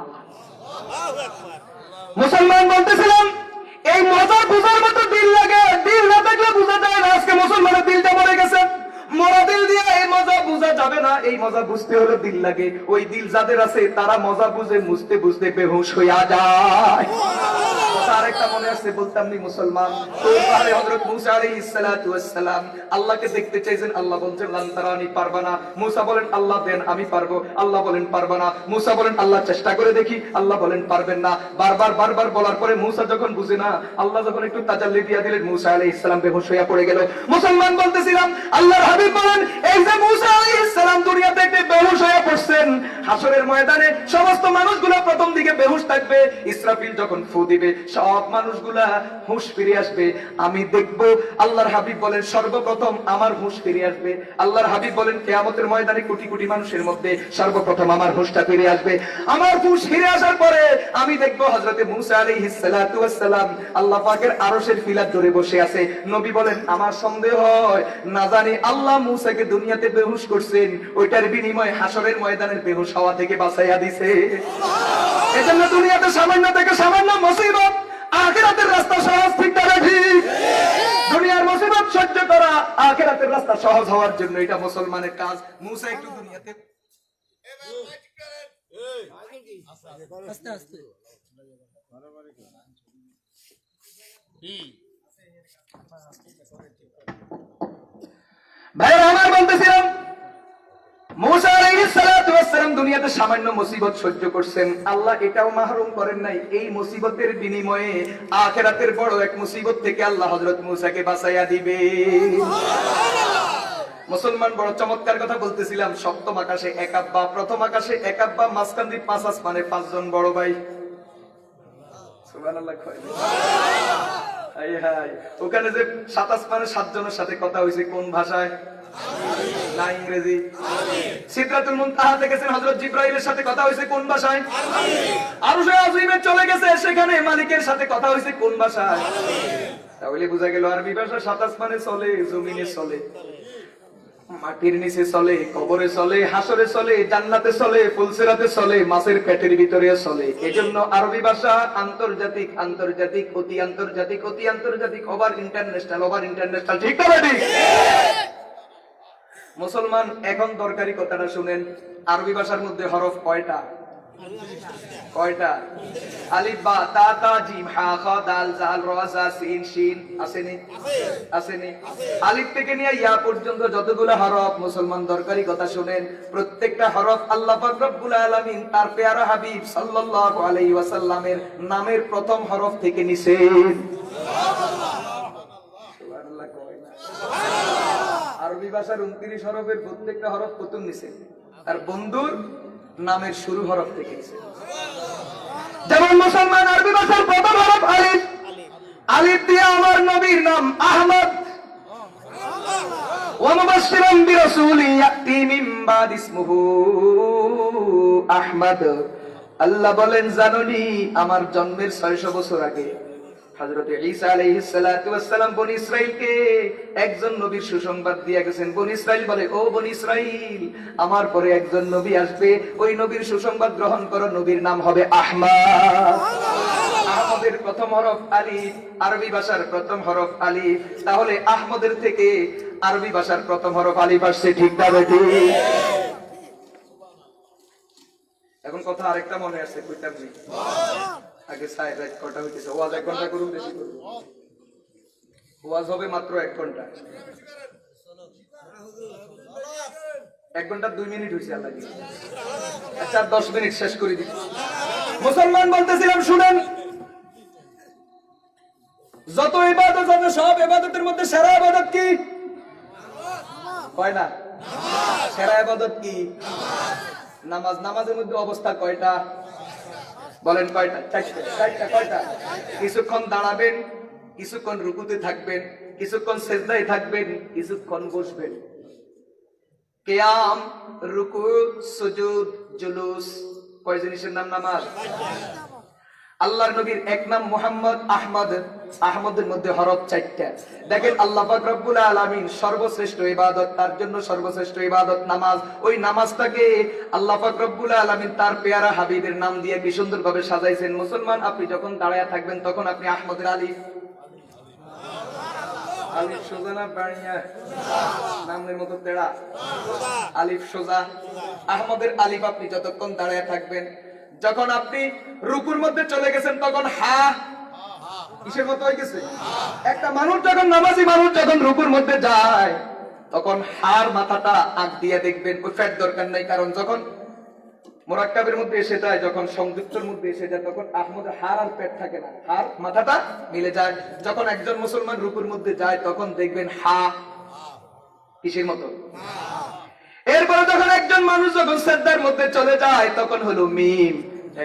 Speaker 2: মুসলমান বলতেছিলাম, এই মজা বুঝার মতো দিল লাগে, দিল না থাকলে বুঝা যায় না। আজকে মুসলমানের দিলটা মরে গেছে, মরা দিল দিয়ে এই মজা বুঝা যাবে না। এই মজা বুঝতে হলে দিল লাগে। ওই দিল যাদের আছে, তারা মজা বুঝে বুঝতে বুঝতে বেহুশ হইয়া যায়। আরেকটা মনে আছে, বলতাম নি মুসলমান, হযরত মূসা আলাইহিস সালাতু ওয়াস সালাম আল্লাহকে দেখতে চাইছেন, আল্লাহ বলছেন লান তারানি, পারবা না। মূসা বলেন আল্লাহ দেন, আমি পারবো। আল্লাহ বলেন পারবা না। মূসা বলেন আল্লাহ চেষ্টা করে দেখি। আল্লাহ বলেন পারবেন না। বারবার বলার পরে মূসা যখন বুঝে না, আল্লাহ যখন একটু তাজাল্লি দিয়া দিলেন, মূসা আলাইহিস সালাম বেহুশ হইয়া পড়ে গেল। মুসলমান বলতেছিলাম, আল্লাহর হাবিব বলেন, এই যে মূসা আলাইহিস সালাম দুনিয়াতে একটু বেহুশ হয়ে পড়ছেন, হাসরের ময়দানে সমস্ত মানুষগুলো প্রথম দিকে বেহুশ থাকবে। ইসরাফিল যখন ফু দিবে, সব মানুষগুলা হুঁশ ফিরে আসবে। আমি দেখব, আল্লাহর হাবিব বলেন সর্বপ্রথম আমার হুঁশ ফিরে আসবে। আল্লাহর হাবিব বলেন কিয়ামতের ময়দানে কোটি কোটি মানুষের মধ্যে সর্বপ্রথম আমার হুঁশটা ফিরে আসবে। আমার হুঁশ ফিরে আসার পরে আমি দেখব হযরতে মূসা আলাইহিস সালাতু ওয়াস সালাম আল্লাহ পাকের আরশের ফিলার ধরে বসে আছে। নবী বলেন আমার সন্দেহ হয় না জানি আল্লাহ মূসাকে দুনিয়াতে বেহুশ করছেন, ওইটার বিনিময়ে হাসরের ময়দানের বেহুশ হওয়া থেকে বাঁচাইয়া দিছে। এজন্য দুনিয়াতে সামান্য থেকে সামান্য মুসিবত, আখিরাতের রাস্তা সহজ। ঠিক না ঠিক? দুনিয়ার মুসিবত সহ্য করা আখিরাতের রাস্তা সহজ হওয়ার জন্য, এটা মুসলমানের কাজ। মূসা একটু দুনিয়াতে
Speaker 4: আস্তে আস্তে
Speaker 2: ভাইরা আমার বলতেছিলাম, মূসা আলাইহিস সালাতু ওয়াস সালাম দুনিয়াতে সামান্য মুসিবত সহ্য করছেন, আল্লাহ এটাও মাহরুম করেন নাই। এই মুসিবতের বিনিময়ে আখিরাতের বড় এক মুসিবত থেকে আল্লাহ হযরত মূসাকে বাঁচাইয়া দিবে। মুসলমান বড় চমৎকার কথা বলতেছিলাম। সপ্তম আকাশে এক আব্বা, প্রথম আকাশে এক আব্বা, মাঝখান দিয়ে পাঁচ আসমানে পাঁচজন বড় ভাই। সুবহানাল্লাহ। ওখানে যে সাত আসমানে সাতজনের সাথে কথা হয়েছে কোন ভাষায়? না ইংরেজি। সিদরাতুল মুনতাহাতে গেছেন, হযরত জিবরাইলের সাথে কথা হয়েছে কোন ভাষায়? আরশে আজিমে চলে গেছে, সেখানে মালিকের সাথে কথা হয়েছে কোন ভাষায়? তাহলে বোঝা গেল আরবি ভাষা সাত আসমানে চলে, জমিনে চলে, মাটির নিচে চলে, কবরে চলে, হাসরে চলে, জান্নাতে চলে, ফুলসিরাতে চলে, মাছের পেটের ভিতরে চলে। এজন্য আরবি ভাষা আন্তর্জাতিক, আন্তর্জাতিক, অতি আন্তর্জাতিক, অতি আন্তর্জাতিক, ওভার ইন্টারন্যাশনাল, ওভার ইন্টারন্যাশনাল। ঠিক না ঠিক? মুসলমান এখন দরকারি কথাটা শুনেন। আরবি ভাষার মধ্যে হরফ কয়টা? কয়টা? আলিফ বা তা তা জিম হা খা দাল জাল রা জা সিন শিন আসেনি? আসেনি? আলিফ থেকে নিয়ে ইয়া পর্যন্ত যতগুলো হরফ, মুসলমান দরকারি কথা শুনেন, প্রত্যেকটা হরফ আল্লাহ পাক রব্বুল আলামিন তার পেয়ারা হাবিব সাল্লাল্লাহু আলাইহি ওয়াসাল্লামের নামের প্রথম হরফ থেকে নিছেন। সুবহানাল্লাহ কয় না? আরবি ভাষার 29 হরফের প্রত্যেকটা হরফ প্রথম নিছেন, আর বন্ধুর নামের শুরু হরফ থেকে নিছেন। যেমন মুসলমান আরবি ভাষার প্রথম হরফ আলিফ, আলিফ দিয়ে আমার নবীর নাম আহমদ। ওয়া মুবাশশিরান বিরাসূলিন ইয়াতি মিন বাদ ইসমুহু আহমদ। আল্লাহ বলেন জানোনি আমার জন্মের 600 বছর আগে হযরত ঈসা আলাইহিস সালাতু ওয়াস সালাম বনি ইসরাইলকে একজন নবীর সুসংবাদ দিয়ে গেছেন। বনি ইসরাইল বলে, ও বনি ইসরাইল, আমার পরে একজন নবী আসবে, ওই নবীর সুসংবাদ গ্রহণ করো, নবীর নাম হবে আহমদ। আহমদের প্রথম হরফ আলিফ, আরবি ভাষার প্রথম হরফ আলিফ, তাহলে আহমদের থেকে আরবি ভাষার প্রথম হরফ আলিফ আসছে, ঠিক না বেঠিক? এখন কথা আরেকটা মনে আছে, কইতাম নি আগে সাইড রাইট কটা হইতেছে, ওয়াজ 1 ঘন্টা করুন, বেশি করুন, ওয়াজ হবে মাত্র 1 ঘন্টা, 1 ঘন্টা 2 মিনিট হয়েছে আল্লাহ দিয়ে। আচ্ছা 10 মিনিট শেষ করে দিই। মুসলমান বলতেছিলাম, শুনেন, যত ইবাদত আছে সব ইবাদতের মধ্যে সেরা ইবাদত কি? কয় না? সেরা ইবাদত কি? নামাজ। নামাজের মধ্যে অবস্থা কয়টা বলেন? কয়টা? 4টা। কয়টা? কিছুক্ষণ দাঁড়াবেন, কিছুক্ষণ রুকুতে থাকবেন, কিছুক্ষণ সিজদায় থাকবেন, কিছুক্ষণ বসবেন। কিয়াম, রুকু, সুজুদ, জুলুস, কয় জিনিসের নাম নামাজ? আল্লাহর নবীর এক নাম মুহাম্মদ আহমদ, আহমদের মধ্যে হরফ 4টা। দেখেন আল্লাহ পাক রব্বুল আলামিন সর্বশ্রেষ্ঠ ইবাদত, তার জন্য সর্বশ্রেষ্ঠ ইবাদত নামাজ। ওই নামাজটাকে আল্লাহ পাক রব্বুল আলামিন তার পেয়ারা হাবিবের নাম দিয়ে কি সুন্দরভাবে সাজাইছেন। মুসলমান, আপনি যখন দাঁড়ায় থাকবেন তখন আপনি আহমদের আলিফ, আলিফ সোজা না বাড়িয়া? নামের মতো তেড়া, আলিফ সোজা। আহমদের আলিফ আপনি যতক্ষণ দাঁড়ায় থাকবেন, যখন আপনি রুকুর মধ্যে চলে গেছেন তখন হা কিসের মতো হয়ে গেছে? একটা মানুষ যখন, নামাজি মানুষ যখন রুকুর মধ্যে যায় তখন হার মাথাটা আগ দিয়ে দেখবেন, ওই ফ্যাট দরকার নাই, কারণ যখন মোরাক্কাবের মধ্যে এসে যায়, যখন সংযুক্তর মধ্যে এসে যায়, তখন আহমদের হার আর পেট থাকে না, হার মাথাটা মিলে যায়। যখন একজন মুসলমান রুকুর মধ্যে যায় তখন দেখবেন হা কিসের মতো। এরপরে যখন একজন মানুষ যখন সিজদার মধ্যে চলে যায় তখন হলো মিম।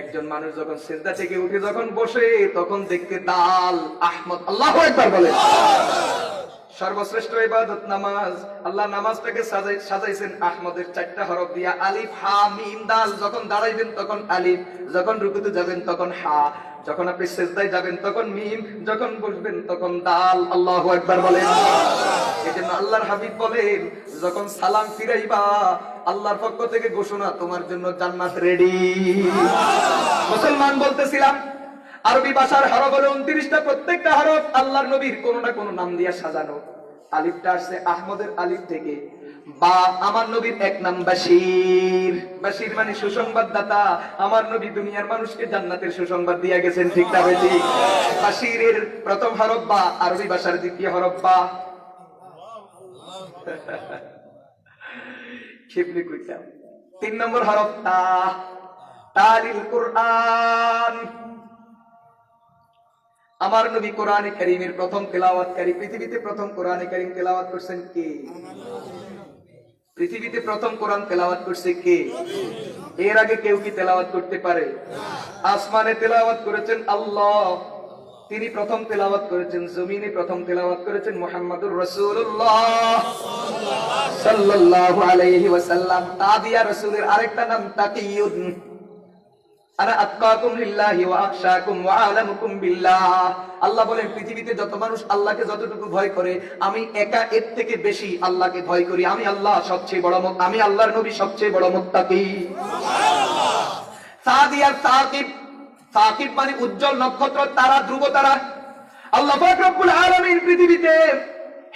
Speaker 2: একজন মানুষ যখন সিজদা থেকে উঠে যখন বসে তখন দেখতে দাল, আহমদ। আল্লাহু আকবার বলেন। সর্বশ্রেষ্ঠ ইবাদত নামাজ। আল্লাহ নামাজটাকে সাজাইছেন আহমদের 4টা হরফ দিয়া, আলিফ, হা, মিম, দাল। যখন দাঁড়াইবেন তখন আলিফ, যখন রুকুতে যাবেন তখন হা, যখন আপনি সিজদায় যাবেন তখন মিম, যখন বসবেন তখন দাল। আল্লাহু আকবার বলেন। এজন্য আল্লাহর হাবিব বলেন, যখন সালাম ফিরাইবা আল্লাহর পক্ষ থেকে ঘোষণা, তোমার জন্য জান্নাত রেডি। মুসলমান বলতেছিলাম, আরবি ভাষার হরফ হলো 29টা, প্রত্যেকটা হরফ আল্লাহর নবীর কোন না কোন নাম দিয়ে সাজানো। আলিফটা আসছে আহমদের আলিফ থেকে। বা, আমার নবীর এক নাম বাশির। বাশির মানে সুসংবাদদাতা। আমার নবী দুনিয়ার মানুষকে জান্নাতের সুসংবাদ দিয়ে গেছেন, ঠিক না বেঠিক? বাশিরের প্রথম হরফ বা, আরবি ভাষার দ্বিতীয় হরফ বা। শিবলি কইতাম 3 নম্বর হরফ তা, তালিল কুরআন। আমার নবী কোরআনে কারীমের প্রথম তেলাওয়াতকারী। পৃথিবীতে প্রথম কোরআনে কারীম তেলাওয়াত করছেন কে? পৃথিবীতে প্রথম কোরআন তেলাওয়াত করছে কে? এর আগে কেউ কি তেলাওয়াত করতে পারে? আসমানে তেলাওয়াত করেছেন আল্লাহ, তিনি প্রথম তেলাওয়াত করেছেন। জমিনে প্রথম তেলাওয়াত করেছেন মুহাম্মাদুর রাসূলুল্লাহ সাল্লাল্লাহু আলাইহি ওয়াসাল্লাম। তাবিয়া রাসূলের আরেকটা নাম তাকিয়ুন। আনা আতকাকুম লিল্লাহি ওয়া আখশাকুম ওয়া আলামুকুম বিল্লাহ। আল্লাহ বলেন, পৃথিবীতে যত মানুষ আল্লাহকে যতটুকু ভয় করে, আমি একা এর থেকে বেশি আল্লাহকে ভয় করি। আমি আল্লাহ সবচেয়ে বড়, আমি আল্লাহর নবী সবচেয়ে বড় মুত্তাকি। সুবহানাল্লাহ। সাদিয়া সাকিব। সাকিব মানে উজ্জ্বল নক্ষত্র, তারা, ধ্রুব তারা। আল্লাহ পাক রব্বুল আলামিন পৃথিবীতে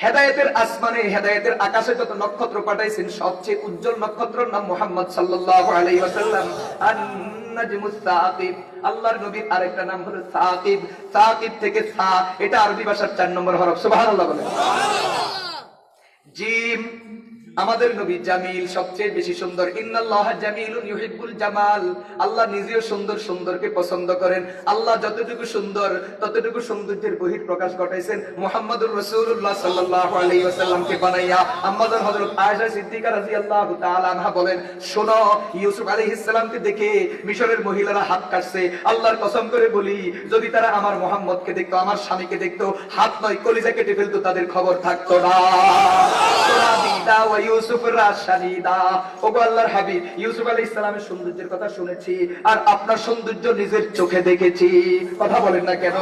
Speaker 2: হেদায়েতের আসমানে, হেদায়েতের আকাশে যত নক্ষত্র পাঠাইছেন, সবচেয়ে উজ্জ্বল নক্ষত্রের নাম মুহাম্মদ সাল্লাল্লাহু আলাইহি ওয়াসাল্লাম। আন-নাজমুস সাকিব। আল্লাহর নবীর আরেকটা নাম হলো সাকিব। সাকিব থেকে সা, এটা আরবি ভাষার 4 নম্বর হরফ। সুবহানাল্লাহ বলেন। জিম। আমাদের নবী জামিল, সবচেয়ে বেশি সুন্দর। ইন্নাল্লাহা জামিলুন ইউহিব্বুল জামাল। আল্লাহ নিজেও সুন্দর, সুন্দরকে পছন্দ করেন। আল্লাহ যতটুকু সুন্দর ততটুকু সৌন্দর্যের বহির প্রকাশ ঘটাইছেন মুহাম্মাদুর রাসূলুল্লাহ সাল্লাল্লাহু আলাইহি ওয়াসাল্লামকে বানাইয়া। আম্মাজান হযরত আয়েশা সিদ্দিকা রাদিয়াল্লাহু তাআলা আনহা বলেন, শোনো, ইউসুফ আলাইহিস সালামকে দেখে মিশরের মহিলারা হাত কাটছে। আল্লাহর কসম করে বলি, যদি তারা আমার মুহাম্মদকে দেখতো, আমার স্বামীকে দেখতো, হাত নয় কলিজা কেটে ফেলতো, তাদের খবর থাকতো না। ইউসুফ রাশাদিদা। ওগো আল্লাহর হাবিব, ইউসুফ আলাইহিস সালামের সৌন্দর্যের কথা শুনেছি, আর আপনার সৌন্দর্য নিজের চোখে দেখেছি। কথা বলেন না কেন?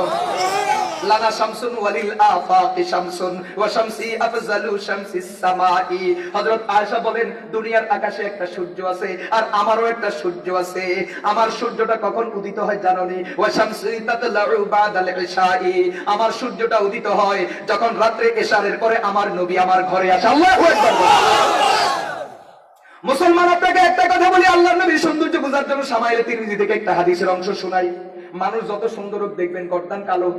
Speaker 2: লানা শামসুন ওয়ালিল আফাকি শামসুন ওয়া শামসি আফজালু শামসিস সামাই। হযরত আয়েশা বলেন দুনিয়ার আকাশে একটা সূর্য আছে আর আমারও একটা সূর্য আছে। আমার সূর্যটা কখন উদিত হয় জানোনি? ওয়া শামসি তাতলাউ বাদাল ইশাই। আমার সূর্যটা উদিত হয় যখন রাত্রে ইশারের পরে আমার নবী আমার ঘরে আসে। আল্লাহু আকবার। মুসলমান, আপনাকে একটা কথা বলি, আল্লাহর নবীর সৌন্দর্য বোঝার জন্য শামাইলে তিরমিজি থেকে একটা হাদিসের অংশ শোনাই। মানুষ যত সুন্দর হোক দেখবেন গর্দান কালো,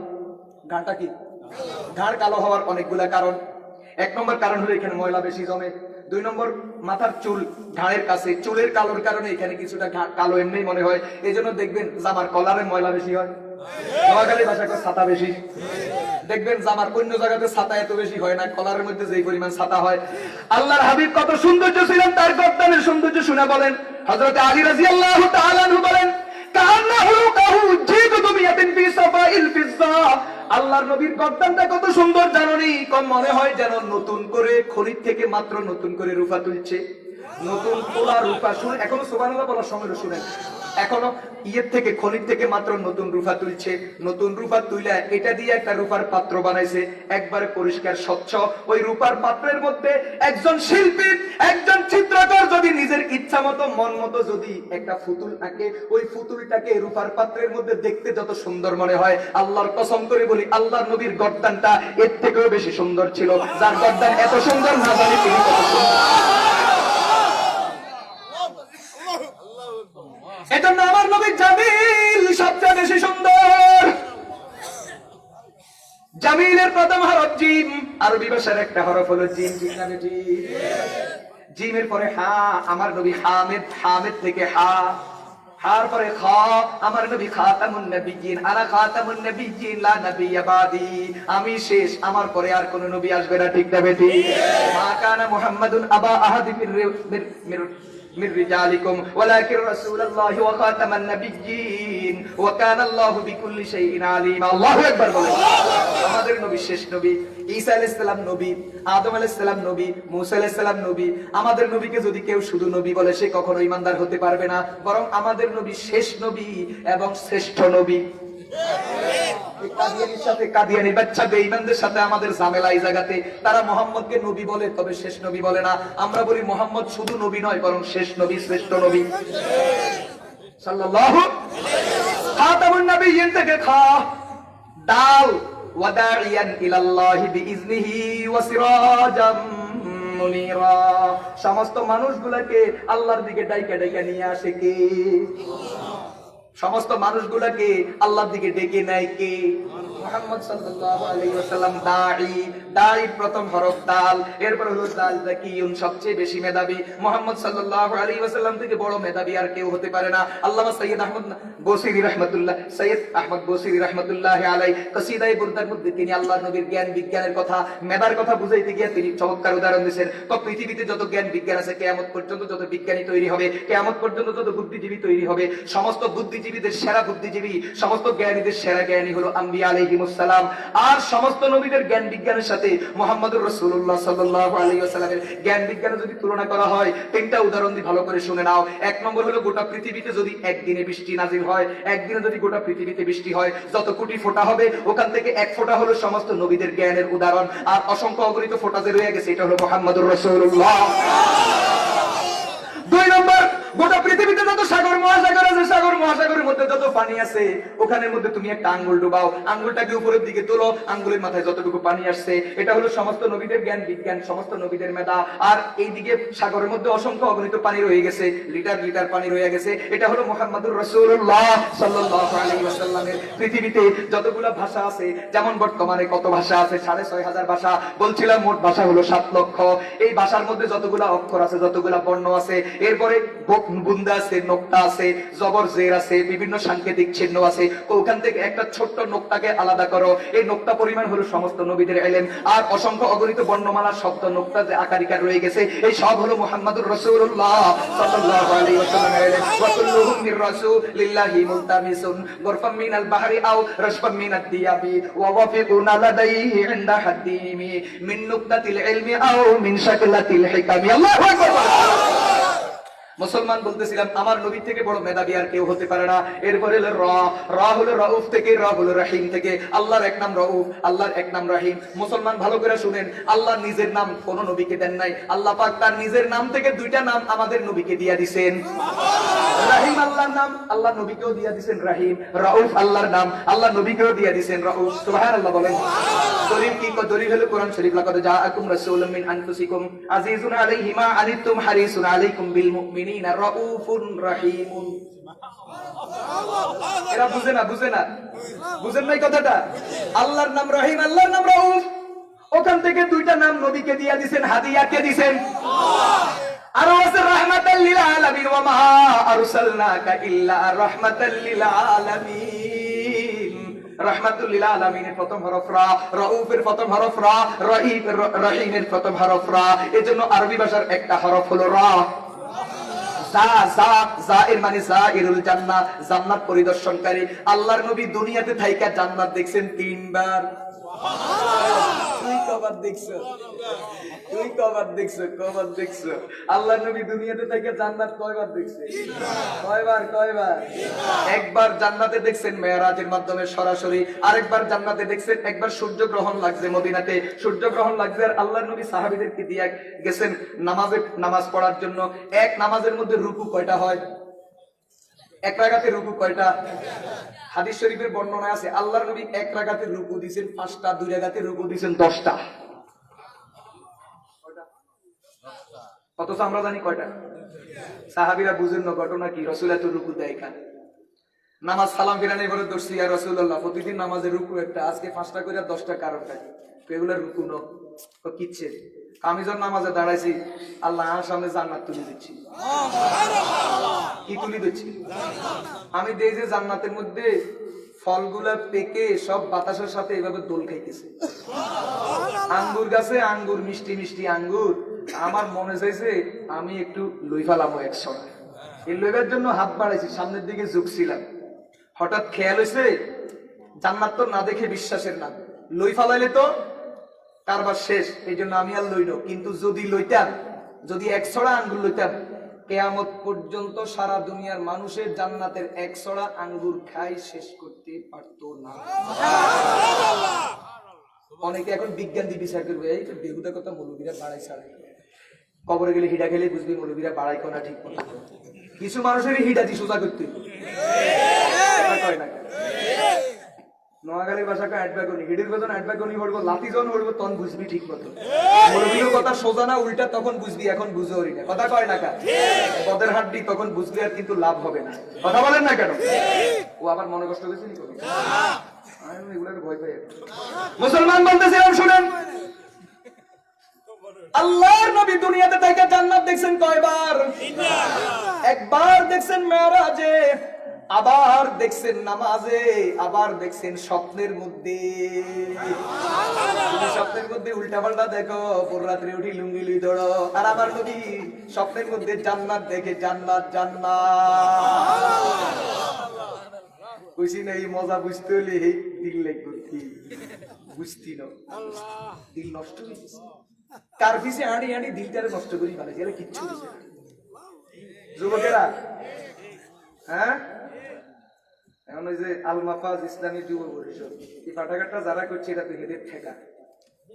Speaker 2: ঘাড়টা কি? ঘাড় কালো হওয়ার অনেকগুলা কারণ। এক নম্বর কারণ হলো এখানে ময়লা বেশি জমে। দুই নম্বর মাথার চুল ঘাড়ের কাছে, চুলের কালোর কারণে এখানে কিছুটা কালো এমনি মনে হয়। এই জন্য দেখবেন জামার কলারে ময়লা বেশি হয়। নোয়াখালী ভাষায় ছাতা বেশি। দেখবেন জামার অন্য জায়গাতে ছাতা এত বেশি হয় না, কলারের মধ্যে যেই পরিমাণ ছাতা হয়। আল্লাহর হাবিব কত সৌন্দর্য ছিলেন, তার গর্দানের সৌন্দর্য শুনে বলেন হযরত আলী রাদিয়াল্লাহু তাআলা আনহু বলেন কান্নাহু কাহু জিদু দুমিয়াতিন ফি সাফাইল ফিজ্জা। আল্লাহর নবীর গর্দানটা কত সুন্দর জানোনি? কম মনে হয় যেন নতুন করে খনির থেকে মাত্র নতুন করে রূপা তুলছে। নতুন তোলা রূপা শুনে এখনো সুবহানাল্লাহ বলার সময় শুনেন, এখনো ইয়ের থেকে খনির থেকে মাত্র নতুন রূপা তুলছে। নতুন রূপা তুইলা এটা দিয়ে একটা রূপার পাত্র বানাইছে, একবারে পরিষ্কার স্বচ্ছ। ওই রূপার পাত্রের মধ্যে একজন শিল্পী, একজন চিত্রকর যদি নিজের ইচ্ছা মতো মন মতো যদি একটা ফুতুল আঁকে, ওই ফুতুলটাকে রূপার পাত্রের মধ্যে দেখতে যত সুন্দর মনে হয়, আল্লাহর কসম করে বলি আল্লাহর নবীর গর্দানটা এর থেকেও বেশি সুন্দর ছিল। যার গর্দান এত সুন্দর না জানি তিনি কত সুন্দর। এজন্য আমার নবীর জামিল সবচেয়ে বেশি সুন্দর। জামিলের প্রথম হরফ জিম, আরবি ভাষার একটা হরফ হলো জিম। জিম নামে জিম, জিমের পরে হা। আমার নবী হামিদ, হামিদ থেকে হা, হার পরে খা। আমার নবী খাতামুন নবিয়্যিন, আনা খাতামুন নবিয়্যিন লা নাবিয়্যা বাদি। আমি শেষ, আমার পরে আর কোন নবী আসবে না। ঠিক না বেটি? মা কানা মুহাম্মাদুন আবা আহাদি মির রিজালিকুম ওয়ালাকিন রাসূলুল্লাহি ওয়া খাতামান নাবিয়্যিন ওয়া কানা আল্লাহু বিকুল্লি শাইইন আলিম। আল্লাহু আকবার বলেন। আমাদের নবী শেষ নবী। ঈসা আলাইহিস সালাম নবী, আদম আলাইহিস সালাম নবী, মূসা আলাইহিস সালাম নবী। আমাদের নবীকে যদি কেউ শুধু নবী বলে সে কখনো ঈমানদার হতে পারবে না, বরং আমাদের নবী শেষ নবী এবং শ্রেষ্ঠ নবী। কাদিয়ানির সাথে, কাদিয়ানির বাচ্চা বেঈমানদের সাথে আমাদের ঝামেলা এই জায়গাতে। তারা মুহাম্মদকে নবী বলে, তবে শেষ নবী বলে না। আমরা বলি মুহাম্মদ শুধু নবী নয়, বরং শেষ নবী, শ্রেষ্ঠ নবী সাল্লাল্লাহু খাতামুন নবিয়্যিন থেকে খা, দাল ওয়াদাইয়ান ইলাল্লাহি বিইজনিহি ওয়া সিরাজাম মুনিরা। সমস্ত মানুষগুলোকে আল্লাহর দিকে ডাইকা ডাইকা নিয়ে আসে কে? সমস্ত মানুষগুলোকে আল্লাহর দিকে ডেকে নেয় কে? মুহাম্মদ সাল্লাল্লাহু আলাইহি ওয়াসাল্লাম। দাঈ, দাঈর প্রথম হরফ দাল, এরপর হলো দাল যাকিউন, সবচেয়ে বেশি মেধাবী। মুহাম্মদ সাল্লাল্লাহু আলাইহি ওয়াসাল্লাম থেকে বড় মেধাবী আর কেউ হতে পারে না। আল্লামা সৈয়দ আহমদ বসরি রাহমাতুল্লাহ, সৈয়দ আহমদ বসরি রাহমাতুল্লাহ আলাইহি কসিদায়ে বুরদার মধ্যে তিনি আল্লাহর নবীর জ্ঞান বিজ্ঞানের কথা, মেধার কথা বুঝাইতে গিয়ে তিনি চমৎকার উদাহরণ দিয়েছেন। তো পৃথিবীতে যত জ্ঞান বিজ্ঞান আছে, কিয়ামত পর্যন্ত যত বিজ্ঞানী তৈরি হবে, কিয়ামত পর্যন্ত যত বুদ্ধিজীবী তৈরি হবে, সমস্ত বুদ্ধিজীবীদের সেরা বুদ্ধিজীবী, সমস্ত জ্ঞানীদের সেরা জ্ঞানী হলো আম্বিয়া আলাইহিমুস সালাম। আর সমস্ত নবীদের জ্ঞান বিজ্ঞানের সাথে মুহাম্মদুর রাসূলুল্লাহ সাল্লাল্লাহু আলাইহি ওয়াসাল্লামের জ্ঞান বিজ্ঞানের যদি তুলনা করা হয়, তিনটা উদাহরণ দিয়ে ভালো করে শুনে নাও। এক নম্বর হলো গোটা পৃথিবীতে যদি একদিনে বৃষ্টি নাজিল হয়, একদিনে যদি গোটা পৃথিবীতে বৃষ্টি হয়, যত কোটি ফোঁটা হবে ওখান থেকে এক ফোঁটা হলো সমস্ত নবীদের জ্ঞানের উদাহরণ। আর অসংখ্য অগণিত ফোঁটা যে রয়ে গেছে, এটা হলো মুহাম্মদুর রাসূলুল্লাহ। দুই নম্বর, গোটা পৃথিবীতে যত সাগর মহাসাগর আছে, সাগর মহাসাগরের মধ্যে যত পানি আছে, ওখানের মধ্যে তুমি একটা আঙ্গুল ডুবাও, আঙ্গুলটাকে উপরের দিকে তোলো, আঙ্গুলের মাথায় যতটুকু পানি আসছে, এটা হলো সমস্ত নবীদের জ্ঞান বিজ্ঞান, সমস্ত নবীদের মেধা। আর এইদিকে সাগরের মধ্যে অসংখ্য অগণিত পানি রয়ে গেছে, লিটার লিটার পানি রয়ে গেছে, এটা হলো মুহাম্মদুর রাসূলুল্লাহ সাল্লাল্লাহু আলাইহি ওয়াসাল্লামের। পৃথিবীতে যতগুলো ভাষা আছে, যেমন বর্তমানে কত ভাষা আছে, 6,500 ভাষা, বলছিলাম মোট ভাষা হলো 7 লক্ষ। এই ভাষার মধ্যে যতগুলা অক্ষর আছে, যতগুলা বর্ণ আছে, এরপরে বুন্দা আছে, নোক্তা আছে, জবর জের আছে, বিভিন্ন সাংকেতিক চিহ্ন আছে, ওখান থেকে একটা ছোট্ট নোক্তাকে আলাদা করো, এই নোক্তা পরিমাণ হলো সমস্ত নবীদের ইলম। আর অসংখ্য অগণিত বর্ণমালা শব্দ নোক্তা যে আকারিকার রয়ে গেছে, এই সব হলো মুহাম্মদুর রাসূলুল্লাহ সাল্লাল্লাহু আলাইহি ওয়াসাল্লামের ইলম। ওয়া কুল্লুহুম মির রাসূলিল্লাহি মুলতামিসুন গরফাম মিনাল বাহরি আও রাশফাম মিনাদ দিয়াবি ওয়া ওয়াফিকুনা লাদাইহি ইনদা হাদিমি মিন নুকতাতিল ইলমি আও মিন শাকলাতিল হিকামি। আল্লাহু আকবার। মুসলমান বলতেছিলাম আমার নবী থেকে বড় মেধাবী আর কেউ হতে পারে না। এরপরে হলো র হলো রাউফ থেকে, র হলো রহিম থেকে। আল্লাহর এক নাম রাউফ, আল্লাহর এক নাম রহিম। মুসলমান ভালো করে শুনেন, আল্লাহ নিজের নাম কোন নবীকে দেন নাই। আল্লাহ পাক তার নিজের নাম থেকে দুইটা নাম আমাদের নবীকে দিয়া দিবেন। রহিম আল্লাহর নাম, আল্লাহ নবীকেও দিয়া দিবেন রহিম। রাউফ আল্লাহর নাম, আল্লাহ নবীকেও দিয়া দিবেন রাউফ। সুবহানাল্লাহ বলেন। দলিল কি? দলিল হলো কোরআন শরীফ, লাকাদ জাআকুম রাসূলুম মিন আনফুসিকুম আজিজুন আলাইহি মা আনিতুম হারিসুন আলাইকুম বিল মুমিনিনা রাউফুর রহিম। এরা বুঝে না, বুঝে না, বুঝেন নাই কথাটা? আল্লাহর নাম রহিম, আল্লাহর নাম রাউফ। ওখান থেকে দুইটা নাম নবীকে দিয়া দিবেন, হাদিয়া কে দিবেন? আর আছে রাহমাতাল লিল আলামিন ওয়া মা আরসালনাকা ইল্লা রাহমাতাল লিল আলামিন। রাহমাতুল লিল আলামিনের প্রথম হরফ রা, রাউফের প্রথম হরফ রা, রহিমের প্রথম হরফ রা। এজন্য আরবি ভাষার একটা হরফ হলো রা। এর মানে জাইরুল জান্নাহ, জান্নাত পরিদর্শনকারী। আল্লাহর নবী দুনিয়াতে থাইকা জান্নাত দেখছেন 3 বার। তুই কবার দেখছো? তুই কবার দেখছো? কবার দেখছো? আল্লাহর নবী দুনিয়াতে থেকে জান্নাত কয়বার দেখছে? কয়বার? কয়বার? একবার জান্নাতে দেখছেন মেরাজের মাধ্যমে সরাসরি, আরেকবার জান্নাতে দেখছেন একবার সূর্য গ্রহণ লাগছে মদিনাতে, সূর্য গ্রহণ লাগছে আর আল্লাহর নবী সাহাবীদেরকে দিয়ে গেছেন নামাজ পড়ার জন্য। এক নামাজের মধ্যে রুকু কয়টা হয়? এক রাকাতে রুকু কয়টা? হাদিস শরীফের বর্ণনা আছে আল্লাহর নবী এক রাকাতে রুকু দিয়েছেন 5টা, 2 রাকাতে রুকু দিয়েছেন 10টা। অথচ আমরা জানি কয়টা? সাহাবীরা বুঝেন না ঘটনা কি? রাসূল এত রুকু দেয় এখানে নামাজ সালাম ফিরানোর পরে দর্শি ইয়া রাসূলুল্লাহ প্রতিদিন নামাজের রুকু একটা, আজকে 5টা করে 10টা কারণটা কি? এগুলা রুকু ন তো কিচ্ছে। আমি যখন নামাজে দাঁড়াইছি আল্লাহ আমার সামনে জান্নাত তুলে দিচ্ছি। কি তুলে দিচ্ছি? আমি দেখি যে জান্নাতের মধ্যে ফলগুলা পেকে সব বাতাসের সাথে এভাবে দোল খাইতেছে। আঙ্গুর গাছে আঙ্গুর, মিষ্টি মিষ্টি আঙ্গুর। আমার মনে চাইছে আমি একটু লই ফেলামো 100। এই লইবার জন্য হাত বাড়াইছি, সামনের দিকে ঝুঁকছিলাম। হঠাৎ খেয়াল হয়েছে জান্নাত তো না দেখে বিশ্বাসের না, লই ফালাইলে তো কারবার শেষ। এই জন্য আমি আর লইল। কিন্তু যদি লইতাম, যদি 100টা আঙ্গুর লইতাম, কিয়ামত পর্যন্ত সারা দুনিয়ার মানুষের জান্নাতের 100টা আঙ্গুর খাই শেষ করতে পারতো না। অনেকে এখন বিজ্ঞান দিয়ে বিচার করবে, এই বেহুদা কথা মৌলবীরা বাড়াই ছাড়ে। কবরে গেলে হিডা খেলে বুঝবি মৌলবীরা বাড়াই কোনা ঠিক মতো। কিছু মানুষেরই হিডা দিয়ে সোজা করতে নোয়াখালীর ভাষাকে আটবাগনি, হিডির বেতন আটবাগনি হড়বো, লাতি জন হড়বো, তখন বুঝবি ঠিক মতো। মৌলবীর কথা সোজা না উল্টা তখন বুঝবি, এখন বুঝো না। কথা কয় না কা? পদের হাড্ডি তখন বুঝবি আর কিন্তু লাভ হবে না। কথা বলেন না কেন? ও আবার মনে কষ্ট হয়েছে নি? আমি এগুলোকে ভয় পাই। মুসলমান বলতেছিলাম শুনেন, আল্লাহর নবী দুনিয়াতে থেকে জান্নাত দেখছেন কয়বার? একবার দেখছেন মেরাজে, আবার দেখছেন নামাজে, আবার দেখছেন স্বপ্নের মধ্যে। তুমি স্বপ্নের মধ্যে উল্টা পাল্টা দেখো, ভোর রাত্রে উঠি লুঙ্গি লুই দৌড়ো। আর আমার নবী স্বপ্নের মধ্যে জান্নাত দেখে, জান্নাত জান্নাত। বুঝি না এই মজা বুঝতে হলে দিল লাগবে, বুঝতি না দিল নষ্ট হয়েছে। কার পিছে হাঁটি হাঁটি দিলটারে নষ্ট করি ফেলেছে, এরা কিচ্ছু বুঝে না। যুবকেরা, হ্যাঁ এখন ওই যে আল মাফাজ ইসলামী যুব পরিষদ এই পাঠাঘাটটা যারা করছে এটা তো হেদের ঠেকা,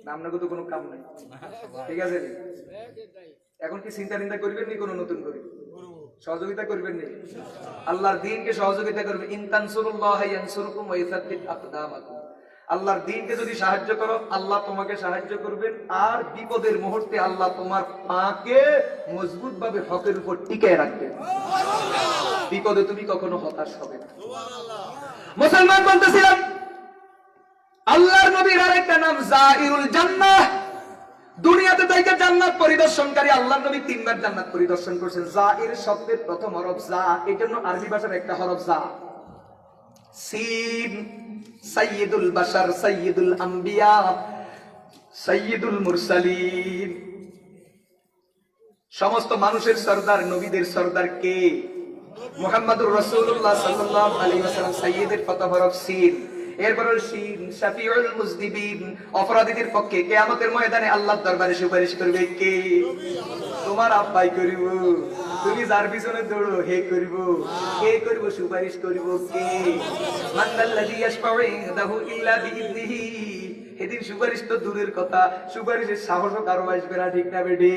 Speaker 2: নামনাকে তো কোনো কাম নাই। ঠিক আছে, এখন কি চিন্তা নিন্দা করবেন নি কোনো নতুন করে? সহযোগিতা করবেন নি? আল্লাহর দ্বীনকে সহযোগিতা করবে। ইন তানসুরুল্লাহ ইয়ানসুরকুম ওয়া ইসাব্বিত আকদামাকুম। আল্লাহর দ্বীনকে যদি সাহায্য করো আল্লাহ তোমাকে সাহায্য করবেন, আর বিপদের মুহূর্তে আল্লাহ তোমার পাকে মজবুত ভাবে হকের উপর টিকে রাখবেন। বিপদে তুমি কখনো হতাশ হবে না। মুসলমান বলতেছিলাম আল্লাহর নবীর আরেকটা নাম জাইরুল জান্নাহ। দুনিয়াতে থেকে জান্নাত পরিদর্শনকারী। আল্লাহর নবী 3 বার জান্নাত পরিদর্শন করেছেন। জাইর শব্দের প্রথম হরফ জা, এজন্য আরবি ভাষার একটা হরফ জা। সিন সাইয়্যিদুল বাশার, সাইয়্যিদুল আম্বিয়া, সাইয়্যিদুল মুরসালিন। সমস্ত মানুষের সরদার, নবীদের সরদার কে? মুহাম্মদুর রাসূলুল্লাহ সাল্লাল্লাহু আলাইহি ওয়াসাল্লাম। সাইয়্যিদের প্রথম হরফ সিন। এরপর শিন শাফিউল মুজনিবিন, অপরাধীদের পক্ষে কিয়ামতের ময়দানে আল্লাহর দরবারে সুপারিশ করবে কে? তোমার আব্বাই করিব।
Speaker 1: তুমি যার পিছনে দৌড়ো হে করিব, কে করিব সুপারিশ করিব কে? মান্দাল্লাযী ইয়াশফাউ ইনদাহু ইল্লা বিইذনিহি। এদিন সুপারিশ তো দূরের কথা, সুপারিশের সাহসও কারো আসবে না, ঠিক না বেটি?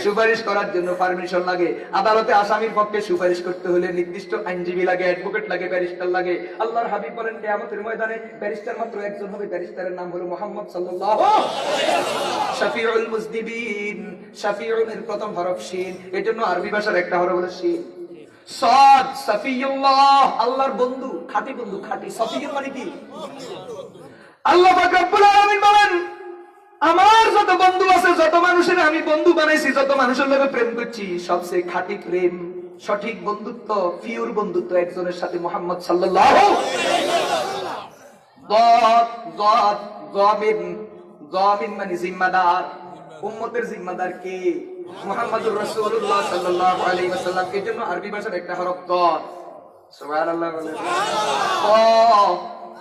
Speaker 1: সুপারিশ করার জন্য পারমিশন লাগে। আদালতে আসামির পক্ষে সুপারিশ করতে হলে নির্দিষ্ট আইনজীবী লাগে, অ্যাডভোকেট লাগে, ব্যারিস্টার লাগে। আল্লাহর হাবিব বলেন কিয়ামতের ময়দানে ব্যারিস্টার মাত্র একজন হবে, ব্যারিস্টারের নাম হলো মুহাম্মদ সাল্লাল্লাহু আলাইহি ওয়াসাল্লাম। শাফিউল মুজনিবিন, শাফিউল এর প্রথম হরফ শিন, এজন্য আরবি ভাষার একটা হরফ হলো শিন। সাদ সাফিউল্লাহ, আল্লাহর বন্ধু, খাঁটি বন্ধু, খাঁটি। সাফিউল মানে কি? আল্লাহ পাক রব্বুল আলামিন বলেন আমার যত বন্ধু আছে, যত মানুষের আমি বন্ধু বানাইছি, যত মানুষের লগে প্রেম করছি, সবচেয়ে খাঁটি প্রেম, সঠিক বন্ধুত্ব, পিওর বন্ধুত্ব একজনের সাথে, মুহাম্মদ সাল্লাল্লাহু আলাইহি ওয়াসাল্লাম। যামিন মানে জিম্মাদার, উম্মতের জিম্মাদার কে? মুহাম্মদুর রাসূলুল্লাহ সাল্লাল্লাহু আলাইহি ওয়াসাল্লাম। এজন্য আরবি ভাষার একটা হরফ দাদ। সুবহানাল্লাহ বলেন।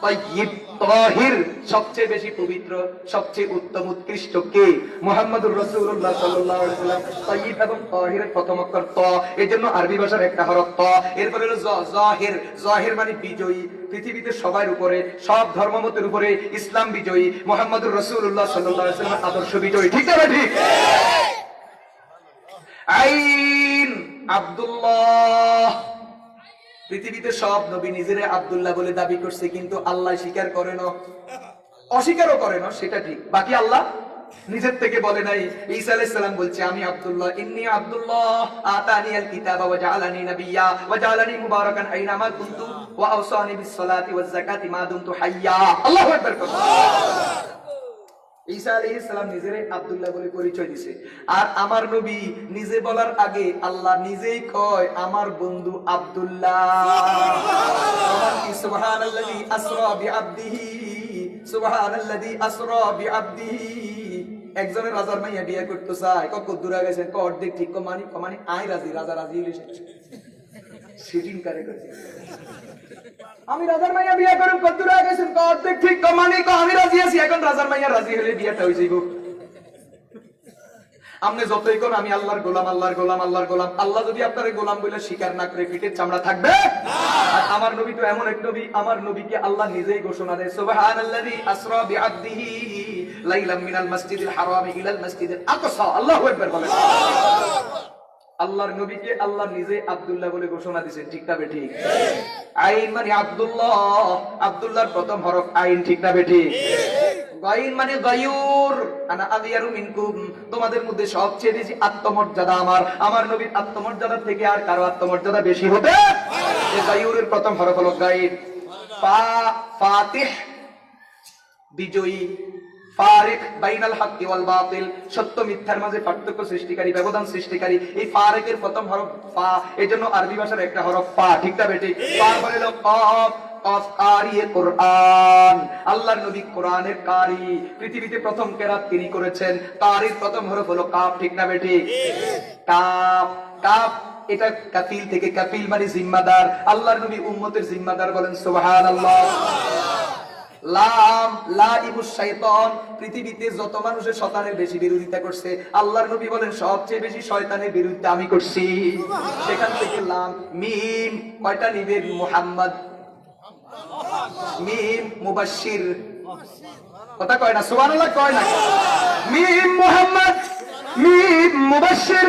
Speaker 1: তাইয়্যিব, তাহির, সবচেয়ে বেশি পবিত্র, সবচেয়ে উত্তম, উৎকৃষ্ট কে? মুহাম্মদুর রাসূলুল্লাহ সাল্লাল্লাহু আলাইহি ওয়াসাল্লাম। তাইয়্যিব এবং তাহিরের প্রথম অক্ষর ত, এজন্য আরবি ভাষার একটা হরফ ত। এরপর হলো যাহির, যাহির মানে বিজয়ী, পৃথিবীতে সবার উপরে, সব ধর্মমতের উপরে ইসলাম বিজয়ী, মুহাম্মদুর রাসূলুল্লাহ সাল্লাল্লাহু আলাইহি ওয়াসাল্লাম আদর্শ বিজয়ী, ঠিক না ঠিক? আইন, আব্দুল্লাহ, পৃথিবীতে সব নবী নিজেরে আব্দুল্লাহ বলে দাবি করছে, কিন্তু আল্লাহ স্বীকার করে না, অস্বীকারও করে না, সেটা ঠিক। বাকি আল্লাহ নিজের থেকে বলে নাই। ঈসা আলাইহিস সালাম বলছে আমি আব্দুল্লাহ, ইন্নী আব্দুল্লাহ আতানিয়াল কিতাবা ওয়া জাআলানি নাবিয়্যা ওয়া জাআলানি মুবারাকান আইনামা কুনতু ওয়া আওসানি বিস সালাতি ওয়াজ যাকাতি মা দুমতু হাইয়্যা। আল্লাহু আকবার। ঈসা আলাইহিস সালাম নিজেরে আব্দুল্লাহ বলে পরিচয় দিয়েছে। আর আমার নবী নিজে বলার আগে আল্লাহ নিজেই কয় আমার বন্ধু আব্দুল্লাহ। সুবহানাল্লাযী আসরা বিআবদিহি, সুবহানাল্লাযী আসরা বিআবদিহি। একজনের রাজার মাইয়া বিয়ে করতে চায়, কত দূরে গেছেন, অর্ধেক ঠিক কমানি আই রাজি, রাজা রাজি হইলে সিটিং করে করে আমি রাজার মাইয়া বিয়ে করব, কত দূরে গেছেন, অর্ধেক ঠিক কমানি আমি রাজি আছি। এখন রাজার মাইয়া রাজি হলে বিয়েটা হয়ে যাইব। আপনি যতই কোন আমি আল্লাহর গোলাম, আল্লাহর গোলাম, আল্লাহর গোলাম, আল্লাহ যদি আপনার গোলাম বলে স্বীকার না করে পিঠের চামড়া থাকবে? আর আমার নবী তো এমন এক নবী, আমার নবীকে আল্লাহ নিজেই ঘোষণা দেয় সুবহানাল্লাযী আসরা বিআবদিহি লাইলাম মিনাল মাসজিদিল হারামি ইলাল মাসজিদিল আকসা। আল্লাহু আকবার বলেন। আল্লাহর নবীকে আল্লাহ নিজে আব্দুল্লাহ বলে ঘোষণা দিয়েছেন, ঠিক না বেঠিক? আইন মানে আব্দুল্লাহ, আব্দুল্লাহর প্রথম হরফ আইন, ঠিক না বেঠিক? গায়িন মানে গায়ুর, আনা আযিয়ারু মিনকুম, তোমাদের মধ্যে সবচেয়ে বেশি আত্মমর্যাদা আমার। আমার নবীর আত্মমর্যাদা থেকে আর কারো আত্মমর্যাদা বেশি হতে? এই গায়ুরের প্রথম হরফ হলো গায়িন। ফা, ফাতিহ, বিজয়ী, ফারিক বাইনাল হক ওয়াল বাতিল, সত্য মিথ্যার মাঝে পার্থক্য সৃষ্টিকারী, ব্যবধান সৃষ্টিকারী। এই ফারিকের প্রথম হরফ ফা, এজন্য আরবি ভাষার একটা হরফ ফা, ঠিক না বেটি? ফা মানে হলো কফ, কফ কারিয়ে কোরআন। আল্লাহর নবী কোরআনের কারি, পৃথিবীতে প্রথম কেরাত তিনি করেছেন। কারির প্রথম হরফ হলো কাফ, ঠিক না বেটি? কাফ, কাফ এটা কাফিল থেকে, কাফিল মানে জিম্মাদার। আল্লাহর নবী উম্মতের জিম্মাদার, বলেন সুবহানাল্লাহ। লাম, লাইমুশ শাইতান, পৃথিবীতে যত মানুষের শয়তানের বেশি বিরোধিতা করছে, আল্লাহর নবী বলেন সবচেয়ে বেশি শয়তানের বিরুদ্ধে আমি করছি। সেখান থেকে লাম। মিম, কয়টা নিবেন? মুহাম্মদ। মিম মুবাশশির, কথা কয় না, সুবহানাল্লাহ কয় না। মিম মুহাম্মদ, মিম মুবাশশির,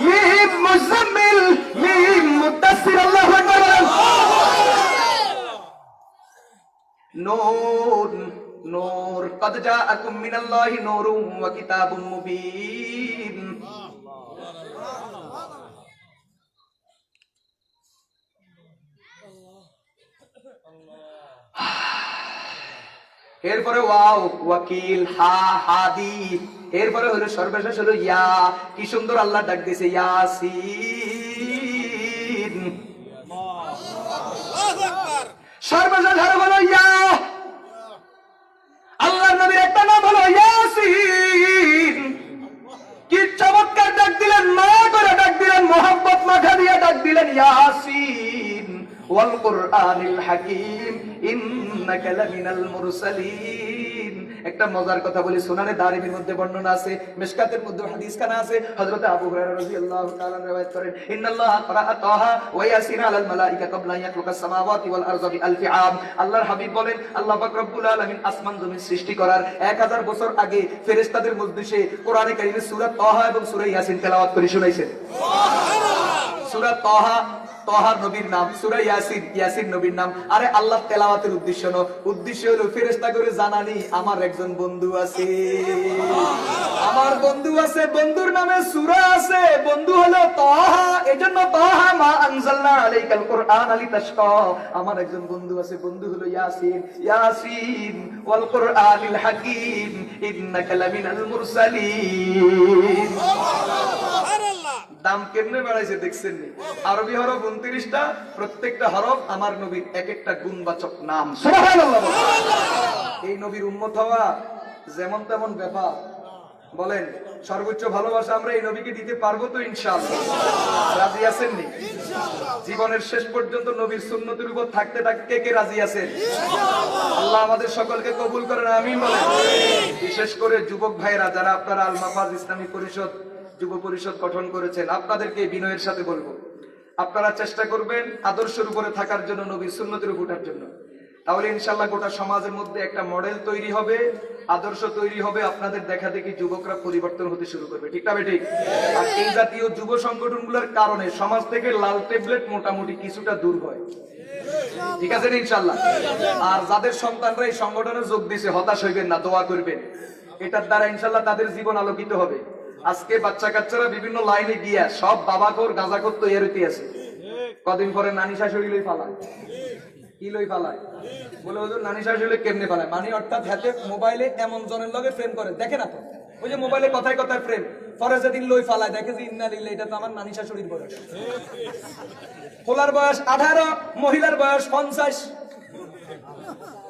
Speaker 1: মিম মুজাম্মিল, মিম মুদাসসির। আল্লাহু আকবার। নূর, নূর, قد جاءكم من الله نور وكتاب مبين। এরপরে ওয়াও, ওয়াকিল, হা, হাদি। এরপরে হলো সর্বশেষ হলো ইয়া। কি সুন্দর আল্লাহ ডাক দিয়েছে, ইয়াসিন। সর্বশেষ হলো ইয়া। আল্লাহর নবীর একটা নাম হলো ইয়াসিন। কি চমৎকার ডাক দিলেন, মা করে ডাক দিলেন, মোহাম্মত মাখা দিয়ে ডাক দিলেন, ইয়াসিন ওয়াল কুরআনিল হাকীম ইন্নাকা লামিনাল মুরসালিন।
Speaker 2: একটা মজার কথা বলি, সুনানে দারিমির মধ্যে বর্ণনা আছে, মিশকাতের মধ্যে হাদিস খানা আছে। হযরত আবু হুরায়রা রাদিয়াল্লাহু তাআলা riwayat করেন, ইন্নাল্লাহা ক্বারাআ তাহা ওয়া ইয়াসিন আলাল মালাইকা ক্বাবলা আন ইয়াখলুকাস সামাওয়াতি ওয়াল আরযা বিআলফি আম। আল্লাহর হাবিব বলেন, আল্লাহ পাক রব্বুল আলামিন আসমান জমিন সৃষ্টি করার 1000 বছর আগে ফেরেশতাদের মজলিসে কোরআনে কারীমের সূরা তাহা এবং সূরা ইয়াসিন তেলাওয়াত করে শুনাইছেন। সূরা তাহা তাহার নবীর নাম, সূরা ইয়াসিন ইয়াসিন নবীর নাম। আরে আল্লাহ তেলাওয়াতের উদ্দেশ্য হলো ফেরেশতা করে জানানি আমার একজন বন্ধু আছে, আমার বন্ধু আছে, বন্ধুর নামে সূরা আছে, বন্ধু হলো তাহা, এজন্য তাহা মা আনজালনা আলাইকাল কুরআন লিতাশকা। আমার একজন বন্ধু আছে, বন্ধু হলো ইয়াসিন, ইয়াসিন ওয়াল কুরআনিল হাকীম ইন্নাকা লামিনাল মুরসালিন। দাম কেমনে বাড়াইছে দেখছেন নি? আরবি হরফ 29টা, প্রত্যেকটা হরফ আমার নবীর এক একটা গুণবাচক নাম। সুবহানাল্লাহ। এই নবীর উম্মত হওয়া যেমন তেমন ব্যাপার। বলেন সর্বোচ্চ ভালোবাসা আমরা এই নবীকে দিতে পারবো তো ইনশাআল্লাহ? রাজি আছেন নি? জীবনের শেষ পর্যন্ত নবীর সুন্নতের উপর থাকতে থাকতে কে রাজি আছেন? আল্লাহ আমাদের সকলকে কবুল করেন, আমিন বলেন। বিশেষ করে যুবক ভাইরা যারা আপনারা আল মাফাজ ইসলামী পরিষদ যুব পরিষদ গঠন করেছেন, আপনাদেরকে বিনয়ের সাথে বলবো, আপনারা চেষ্টা করবেন আদর্শের উপরে থাকার জন্য, নবীর সুন্নতের উপর ওঠার জন্য। তাহলে ইনশাআল্লাহ গোটা সমাজের মধ্যে একটা মডেল তৈরি হবে, আদর্শ তৈরি হবে। আপনাদের দেখা দেখি যুবকরা পরিবর্তন হতে শুরু করবে, ঠিক না ঠিক? আর এই জাতীয় যুব সংগঠনগুলোর কারণে সমাজ থেকে লাল ট্যাবলেট মোটামুটি কিছুটা দূর হয়, ঠিক আছে ইনশাআল্লাহ? আর যাদের সন্তানরা এই সংগঠনে যোগ দিয়েছে, হতাশ হইবেন না, দোয়া করবেন, এটার দ্বারা ইনশাআল্লাহ তাদের জীবন আলোকিত হবে। আজকে বাচ্চা কাচ্চারা বিভিন্ন লাইনে গিয়া সব বাবাখোর গাঁজাখোর তৈরি হইতে আছে, কদিন পরে নানি শাশুড়ি লই ফালায়। কি লই ফালায়? বলে হুজুর নানি শাশুড়ি কেমনে ফালায়? মানে অর্থাৎ হাতে মোবাইলে এমন জনের লগে ফ্রেম করে, দেখে না তো ওই যে মোবাইলে কথায় কথায় ফ্রেম, পরে যেদিন লই ফালায় দেখে যে ইন্না লিল্লাহ, এটা তো আমার নানি শাশুড়ির বয়স। খোলার বয়স 18, মহিলার বয়স 50।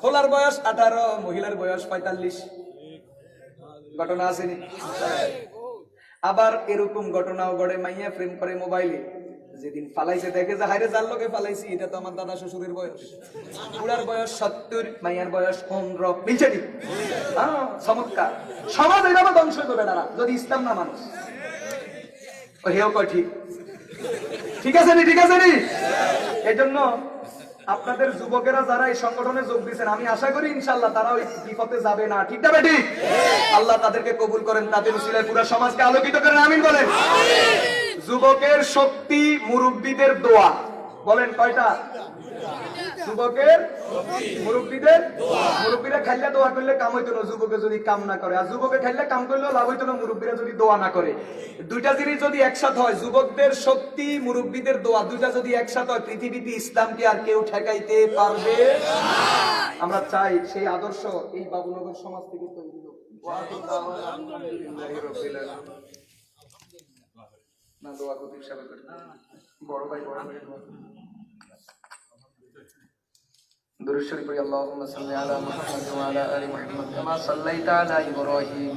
Speaker 2: খোলার বয়স 18, মহিলার বয়স 45। ঘটনা আসেনি? আবার এরকম ঘটনাও ঘটে, মাইয়া প্রেম করে মোবাইলে, যেদিন ফালাইছে দেখে যে হাইরে যার লগে ফালাইছি এটা তো আমার দাদা শ্বশুরের বয়স। পুরার বয়স 70, মাইয়ার বয়স 15। মিলছে নি? চমৎকার। সমাজ এইভাবে ধ্বংস করবে তারা যদি ইসলাম না মানুষ। ও হেও কয় ঠিক, ঠিক আছে নি? ঠিক আছে নি? এই জন্য আপনাদের যুবকেরা যারা এই সংগঠনে যোগ দিয়েছেন, আমি আশা করি ইনশাআল্লাহ তারা ওই বিপথে যাবে না, ঠিক না বেটি? আল্লাহ তাদেরকে কবুল করেন, তাদের উসিলায় পুরো সমাজকে আলোকিত করেন, আমিন বলেন। যুবকের শক্তি মুরব্বীদের দোয়া। বলেন কয়টা? যুবকের মুরব্বীদের মুরব্বীরা খাইলে দোয়া করলে কাম হইতো না, যুবকে যদি কাম না করে। আর যুবকে খাইলে কাম করলেও লাভ হইতো না, মুরব্বীরা যদি দোয়া না করে। দুইটা জিনিস যদি একসাথে হয়, যুবকদের শক্তি মুরব্বীদের দোয়া, দুইটা যদি একসাথে হয়, পৃথিবীতে ইসলামকে আর কেউ ঠেকাইতে পারবে আমরা চাই সেই আদর্শ এই বাবুনগর সমাজ থেকে তৈরি হোক। না দোয়া করতে হিসাবে করি, বড় ভাই বড় ভাই দুরূদ শরীফ পড়ি। আল্লাহুম্মা সাল্লি আলা মুহাম্মাদ ওয়া আলা আলি মুহাম্মাদ কামা সাল্লাইতা আলা ইব্রাহিম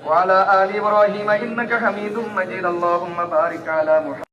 Speaker 2: ওয়া আলা আলি ইব্রাহিম ইন্নাকা হামিদুম মাজিদ। আল্লাহুম্মা বারিক আলা মুহাম্মাদ